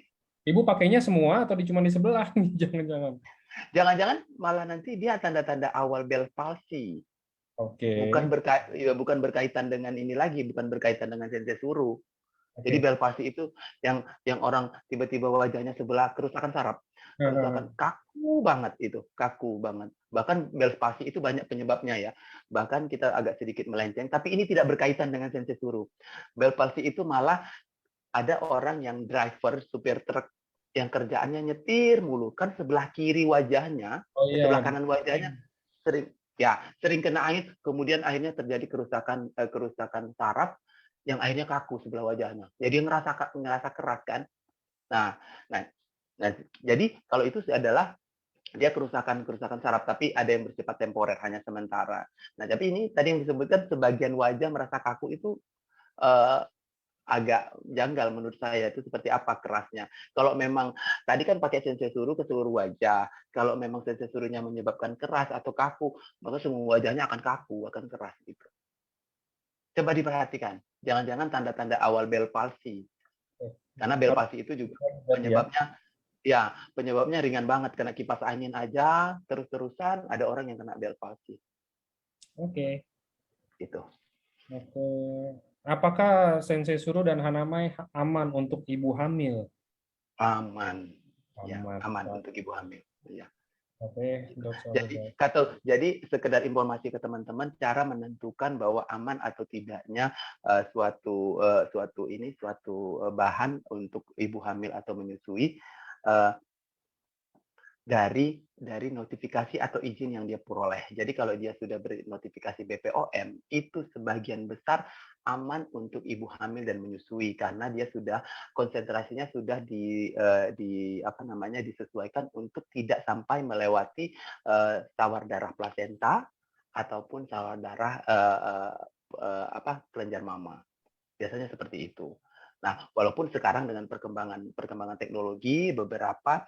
ibu pakainya semua atau cuma di sebelah nih, jangan-jangan. jangan-jangan malah nanti dia tanda-tanda awal Bell palsy. Oke, Bukan berkaitan dengan ini lagi, bukan berkaitan dengan sensei suruh. Jadi oke. Bell palsy itu yang orang tiba-tiba wajahnya sebelah kerusakan saraf, kerusakan kaku banget itu, kaku banget. Bahkan Bell palsy itu banyak penyebabnya ya. Bahkan kita agak sedikit melenceng, tapi ini tidak berkaitan dengan sensei suruh. Bell palsy itu malah ada orang yang driver supir truk yang kerjaannya nyetir mulu, kan sebelah kiri wajahnya, Oh sebelah iya, kanan wajahnya sering kena angin, kemudian akhirnya terjadi kerusakan saraf yang akhirnya kaku sebelah wajahnya. Jadi ngerasa keras kan. Nah, nah, nah, jadi kalau itu adalah dia kerusakan saraf, tapi ada yang bersifat temporer, hanya sementara. Nah, tapi ini tadi yang disebutkan sebagian wajah merasa kaku itu eh, agak janggal menurut saya, itu seperti apa kerasnya. Kalau memang tadi kan pakai sensei suruh ke seluruh wajah, kalau memang sensei suruhnya menyebabkan keras atau kaku, maka semua wajahnya akan kaku, akan keras gitu. Coba diperhatikan, jangan-jangan tanda-tanda awal Bell palsy. Karena Bell kalau palsy itu juga ya. penyebabnya ringan banget, kena kipas angin aja terus-terusan ada orang yang kena Bell palsy. Oke. Gitu. Oke. Apakah sensei suruh dan hanamai aman untuk ibu hamil? Aman. Ya, Aman. aman untuk ibu hamil. Ya. Oke, dok, sorry Jadi, dok. jadi sekedar informasi ke teman-teman, cara menentukan bahwa aman atau tidaknya suatu bahan untuk ibu hamil atau menyusui uh, dari notifikasi atau izin yang dia peroleh. Jadi kalau dia sudah bernotifikasi BPOM, itu sebagian besar aman untuk ibu hamil dan menyusui karena dia sudah konsentrasinya sudah disesuaikan untuk tidak sampai melewati tawar darah plasenta ataupun tawar darah kelenjar mama. Biasanya seperti itu. Nah, walaupun sekarang dengan perkembangan teknologi, beberapa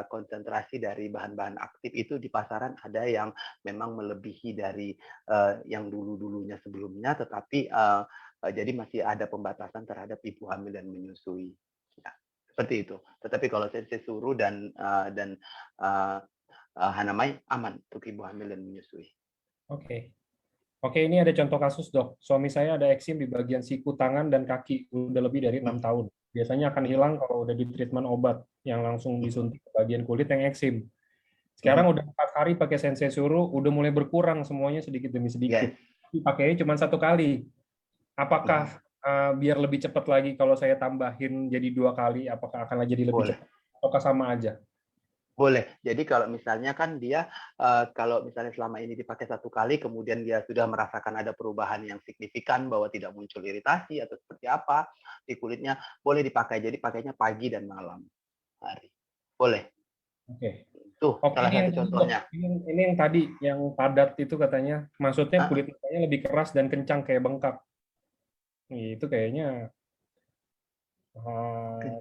konsentrasi dari bahan-bahan aktif itu di pasaran ada yang memang melebihi dari yang dulu-dulunya sebelumnya, tetapi jadi masih ada pembatasan terhadap ibu hamil dan menyusui. Ya, seperti itu. Tetapi kalau sensei suruh dan hanamai aman untuk ibu hamil dan menyusui. Oke. Oke, ini ada contoh kasus, dok. Suami saya ada eksim di bagian siku tangan dan kaki udah lebih dari 6 tahun. Biasanya akan hilang kalau udah di treatment obat yang langsung disuntik ke bagian kulit yang eksim. Sekarang udah 4 hari pakai sensei suruh, udah mulai berkurang semuanya sedikit demi sedikit. Yes. Tapi pakainya cuma 1 kali. Apakah biar lebih cepat lagi kalau saya tambahin jadi 2 kali, apakah akan jadi lebih Boleh. cepat? Ataukah sama aja? Boleh. Jadi kalau misalnya kan dia, kalau misalnya selama ini dipakai 1 kali, kemudian dia sudah merasakan ada perubahan yang signifikan bahwa tidak muncul iritasi atau seperti apa di kulitnya, boleh dipakai. Jadi pakainya pagi dan malam hari. Boleh. Oke. Tuh Oke, salah ini yang satu tadi, Dok. contohnya. Ini yang tadi, yang padat itu katanya. Maksudnya kulit Ah, mukanya lebih keras dan kencang kayak bengkak. Itu kayaknya.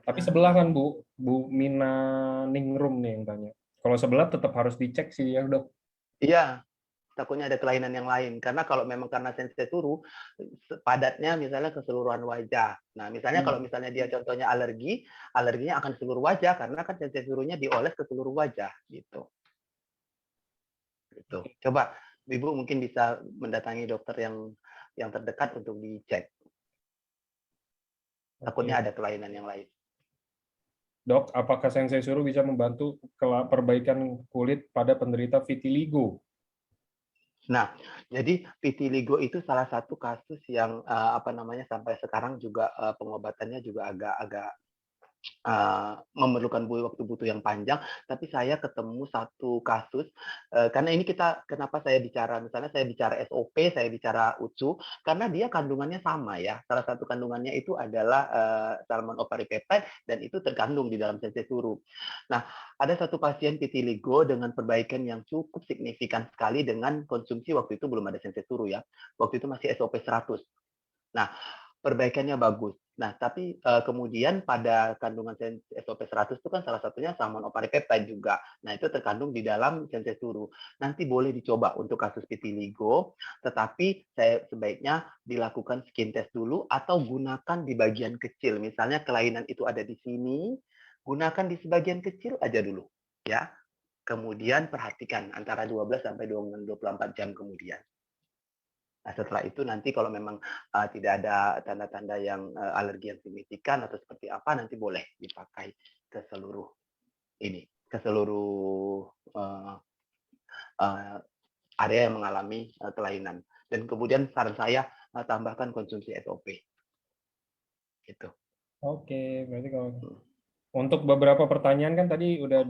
Tapi sebelah kencang. kan Bu Mina Ningrum nih yang tanya. Kalau sebelah tetap harus dicek sih ya, Dok. Iya, takutnya ada kelainan yang lain. Karena kalau memang karena sensei suruh, padatnya misalnya keseluruhan wajah. Nah, misalnya kalau misalnya dia contohnya alergi, alerginya akan seluruh wajah karena kan sensei suruhnya dioles ke seluruh wajah gitu. Gitu. Oke. Coba Ibu mungkin bisa mendatangi dokter yang terdekat untuk dicek. Takutnya Oke. ada kelainan yang lain. Dok, apakah sensei suruh bisa membantu perbaikan kulit pada penderita vitiligo? Nah, jadi vitiligo itu salah satu kasus yang sampai sekarang juga pengobatannya juga agak-agak memerlukan waktu butuh yang panjang, tapi saya ketemu satu kasus, karena ini kenapa saya bicara, misalnya saya bicara SOP, saya bicara UTSU, karena dia kandungannya sama ya. Salah satu kandungannya itu adalah salmon ovaripeptide dan itu terkandung di dalam sensei suru. Nah, ada satu pasien vitiligo dengan perbaikan yang cukup signifikan sekali dengan konsumsi waktu itu belum ada sensei suru ya. Waktu itu masih SOP 100. Nah, perbaikannya bagus. Nah, tapi kemudian pada kandungan SOP 100 itu kan salah satunya salmon ovaripeptide juga. Nah, itu terkandung di dalam sensei suru. Nanti boleh dicoba untuk kasus vitiligo, tetapi saya sebaiknya dilakukan skin test dulu atau gunakan di bagian kecil. Misalnya kelainan itu ada di sini, gunakan di sebagian kecil aja dulu, ya. Kemudian perhatikan antara 12 sampai 24 jam kemudian. Nah, setelah itu nanti kalau memang tidak ada tanda-tanda yang alergi yang signifikan atau seperti apa, nanti boleh dipakai ke seluruh uh, uh, area yang mengalami kelainan. Dan kemudian saran saya tambahkan konsumsi SOP. Gitu. Oke, berarti kalau untuk beberapa pertanyaan kan tadi udah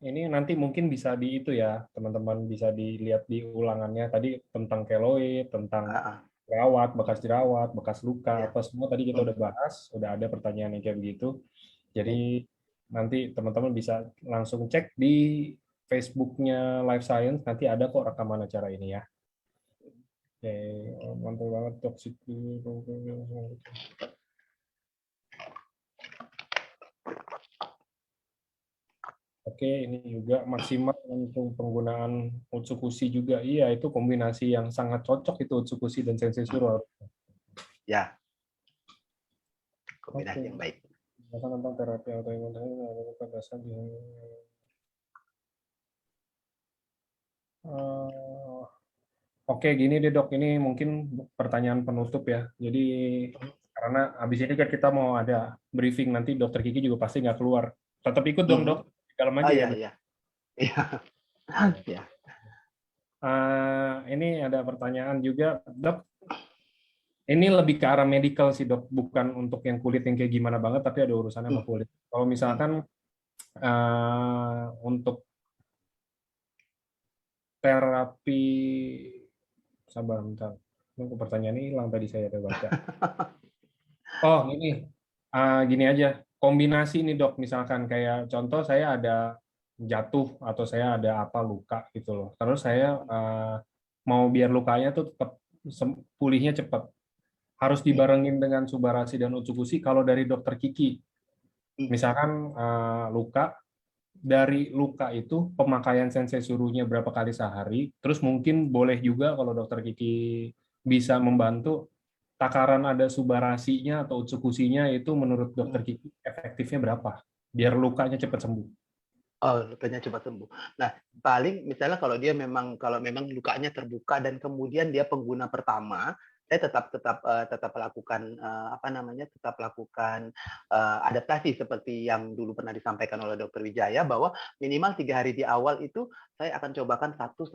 ini nanti mungkin bisa di itu ya, teman-teman bisa dilihat di ulangannya tadi tentang keloid, tentang jerawat, bekas luka, Ya. apa semua tadi kita udah bahas, udah ada pertanyaan yang kayak begitu. Jadi nanti teman-teman bisa langsung cek di Facebook-nya Life Science, nanti ada kok rekaman acara ini ya. Oke, mantap banget toxic. Oke, ini juga maksimal untuk penggunaan Utsukushi juga. Iya, itu kombinasi yang sangat cocok itu Utsukushi dan Sensei Suru. Ya, Oke. kombinasi yang baik. Tentang terapi autoimun dasar di Oke, gini deh dok, ini mungkin pertanyaan penutup ya. Jadi karena habis ini kan kita mau ada briefing nanti dokter Kiki juga pasti nggak keluar. Tetap ikut dong dok, dalam aja ya. Iya. Ya. Ini ada pertanyaan juga dok. Ini lebih ke arah medical sih dok, bukan untuk yang kulit yang kayak gimana banget, tapi ada urusannya sama kulit. Kalau misalkan untuk terapi, sabar bentar, ini pertanyaannya hilang tadi saya ada baca. Oh ini, gini aja, kombinasi nih dok, misalkan kayak contoh saya ada jatuh atau saya ada apa luka gitu loh, terus saya mau biar lukanya tuh tetap pulihnya cepat. Harus dibarengin dengan Subarashi dan Utsukushi. Kalau dari dokter Kiki, misalkan luka, dari luka itu pemakaian sensei suruhnya berapa kali sehari, terus mungkin boleh juga kalau dokter Kiki bisa membantu, takaran ada Subarasinya atau Utsukushinya itu menurut dokter Kiki efektifnya berapa? Biar lukanya cepat sembuh. Oh, lukanya cepat sembuh. Nah, paling misalnya kalau memang lukanya terbuka dan kemudian dia pengguna pertama, saya tetap lakukan tetap lakukan adaptasi seperti yang dulu pernah disampaikan oleh Dokter Wijaya bahwa minimal 3 hari di awal itu saya akan cobakan satu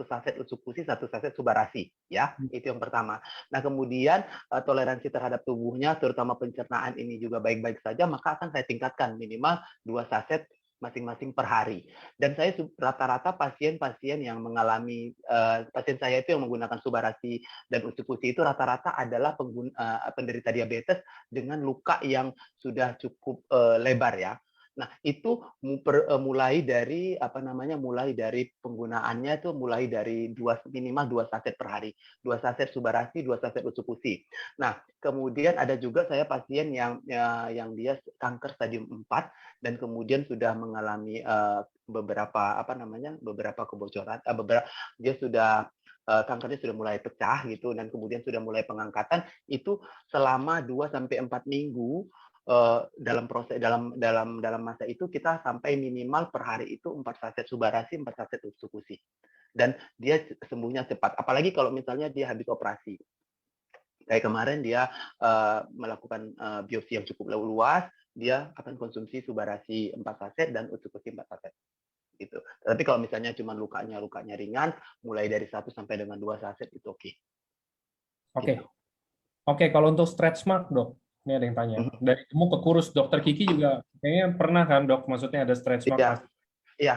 saset Utsukushi, satu saset Subarasi, ya itu yang pertama. Nah kemudian toleransi terhadap tubuhnya, terutama pencernaan ini juga baik-baik saja, maka akan saya tingkatkan minimal 2 saset masing-masing per hari. Dan saya rata-rata pasien-pasien yang mengalami pasien saya itu yang menggunakan Subarasi dan Utsukushi itu rata-rata adalah penderita diabetes dengan luka yang sudah cukup lebar ya. Nah, itu mulai dari penggunaannya itu mulai dari minimal 2 saset per hari. 2 saset Subarasi, 2 saset Utsukushi. Nah, kemudian ada juga saya pasien yang dia kanker stadium 4 dan kemudian sudah mengalami beberapa kebocoran, dia sudah kankernya sudah mulai pecah gitu dan kemudian sudah mulai pengangkatan itu selama 2 sampai 4 minggu dalam masa itu kita sampai minimal per hari itu 4 saset Subarasi, 4 saset Utsukushi. Dan dia sembuhnya cepat. Apalagi kalau misalnya dia habis operasi. Kayak kemarin dia melakukan biopsi yang cukup luas, dia akan konsumsi Subarasi 4 saset dan Utsukushi 4 saset. Gitu. Tapi kalau misalnya cuma lukanya ringan, mulai dari 1 sampai dengan 2 saset itu oke. Oke. Oke, kalau untuk stretch mark, dok. Ini ada yang tanya. Dari gemuk ke kurus, Dokter Kiki juga kayaknya pernah kan, Dok? Maksudnya ada stretch mark. Iya, iya.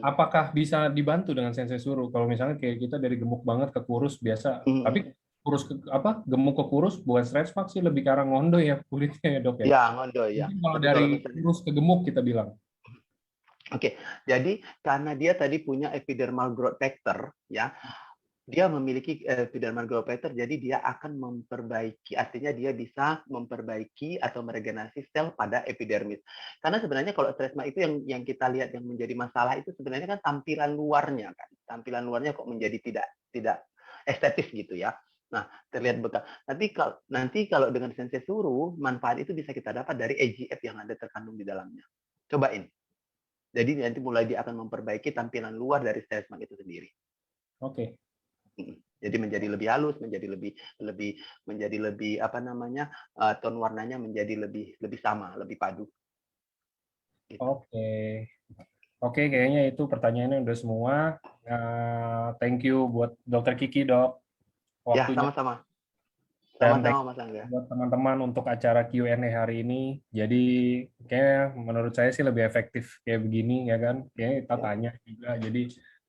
Apakah bisa dibantu dengan sensei suruh? Kalau misalnya kayak kita dari gemuk banget ke kurus biasa, tapi kurus ke apa? Gemuk ke kurus bukan stretch mark sih, lebih ke arah ngondo ya kulitnya ya, Dok ya. Ya, ngondo ya. Mungkin kalau Tapi dari kalau misalnya, kurus ke gemuk kita bilang. Oke, jadi karena dia tadi punya epidermal growth factor, ya, dia memiliki epidermal growth factor, jadi dia akan memperbaiki, artinya dia bisa memperbaiki atau meregenerasi sel pada epidermis. Karena sebenarnya kalau stretch mark itu yang kita lihat yang menjadi masalah itu sebenarnya kan tampilan luarnya kan, tampilan luarnya kok menjadi tidak estetis gitu ya. Nah, terlihat bekas. Nanti kalau dengan sensei suruh, manfaat itu bisa kita dapat dari AGF yang ada terkandung di dalamnya. Cobain. Jadi nanti mulai dia akan memperbaiki tampilan luar dari stretch mark itu sendiri. Oke. Jadi menjadi lebih halus, menjadi lebih apa namanya, tone warnanya menjadi lebih sama, lebih padu. Gitu. Oke. Oke, kayaknya itu pertanyaannya udah semua. Thank you buat Dokter Kiki, Dok. Ya, Waktunya. sama-sama. Dan Sama-sama, Mas Angga. buat teman-teman untuk acara Q&A hari ini. Jadi kayaknya menurut saya sih lebih efektif kayak begini ya kan. Kayaknya kita tanya juga, jadi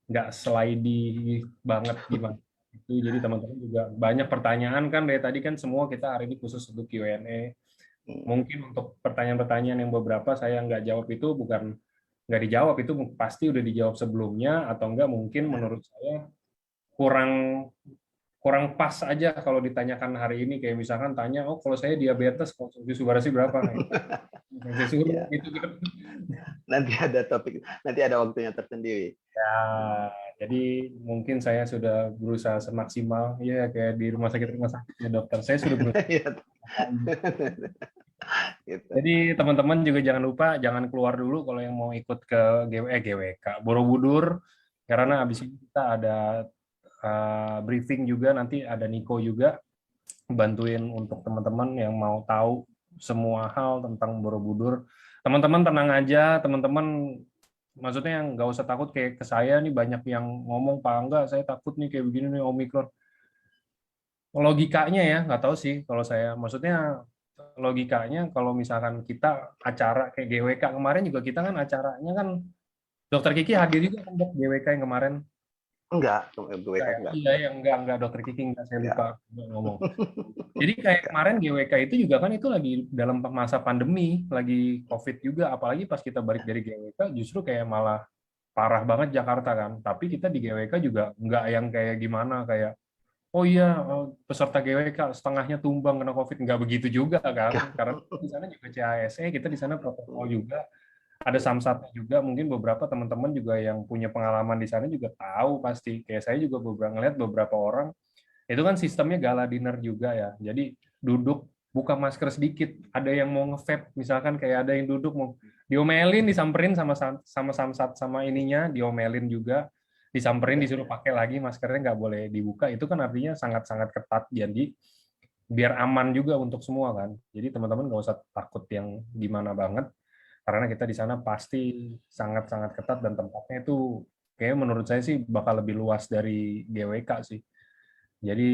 nggak slidey banget gimana. Itu jadi teman-teman juga banyak pertanyaan kan dari tadi kan semua kita hari ini khusus untuk Q&A. Mungkin untuk pertanyaan-pertanyaan yang beberapa saya nggak jawab itu bukan nggak dijawab, itu pasti udah dijawab sebelumnya atau enggak mungkin menurut saya kurang kurang pas aja kalau ditanyakan hari ini, kayak misalkan tanya, oh kalau saya diabetes konsumsi subarasi berapa? Saya suruh gitu kan. Nanti ada topik, nanti ada waktunya tersendiri. Ya, jadi mungkin saya sudah berusaha semaksimal ya kayak di rumah sakit ya dokter. Saya sudah berusaha. Gitu. Jadi teman-teman juga jangan lupa jangan keluar dulu kalau yang mau ikut ke GWK Borobudur, karena abis ini kita ada briefing juga, nanti ada Niko juga bantuin untuk teman-teman yang mau tahu semua hal tentang Borobudur. Teman-teman tenang aja, teman-teman maksudnya nggak usah takut kayak ke saya nih, banyak yang ngomong, Pak Angga saya takut nih kayak begini nih Omikron. Logikanya ya nggak tahu sih kalau saya, maksudnya logikanya kalau misalkan kita acara kayak GWK kemarin juga, kita kan acaranya kan Dokter Kiki hadir juga kan GWK yang kemarin. Enggak, enggak. Iya, yang enggak Dokter Kiki enggak, saya lupa ngomong. Jadi kayak kemarin GWK itu juga kan itu lagi dalam masa pandemi, lagi COVID juga, apalagi pas kita balik dari GWK justru kayak malah parah banget Jakarta kan. Tapi kita di GWK juga enggak yang kayak gimana, kayak oh iya peserta GWK setengahnya tumbang kena COVID, enggak begitu juga kan. Karena di sana juga CASE, kita di sana protokol juga. Ada samsatnya juga, mungkin beberapa teman-teman juga yang punya pengalaman di sana juga tahu pasti. Kayak saya juga ngeliat beberapa orang, itu kan sistemnya gala dinner juga ya. Jadi duduk buka masker sedikit, ada yang mau nge-vape misalkan, kayak ada yang duduk mau diomelin, disamperin sama samsat sama ininya, diomelin juga, disamperin disuruh pakai lagi maskernya, nggak boleh dibuka. Itu kan artinya sangat-sangat ketat, jadi biar aman juga untuk semua kan. Jadi teman-teman nggak usah takut yang gimana banget, karena kita di sana pasti sangat-sangat ketat dan tempatnya itu kayak menurut saya sih bakal lebih luas dari GWK sih. Jadi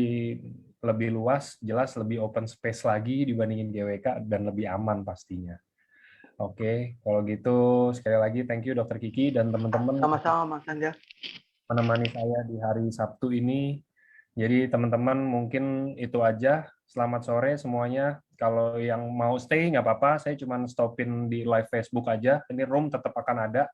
lebih luas, jelas lebih open space lagi dibandingin GWK dan lebih aman pastinya. Oke, kalau gitu sekali lagi thank you Dokter Kiki dan teman-teman Sama-sama Mas Anja. menemani saya di hari Sabtu ini. Jadi teman-teman mungkin itu aja. Selamat sore semuanya. Kalau yang mau stay nggak apa-apa, saya cuma stopin di live Facebook aja. Ini room tetap akan ada.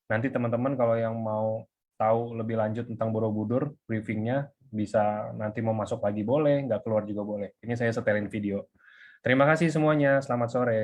Nanti teman-teman kalau yang mau tahu lebih lanjut tentang Borobudur, briefingnya bisa nanti mau masuk lagi boleh, nggak keluar juga boleh. Ini saya setelin video. Terima kasih semuanya. Selamat sore.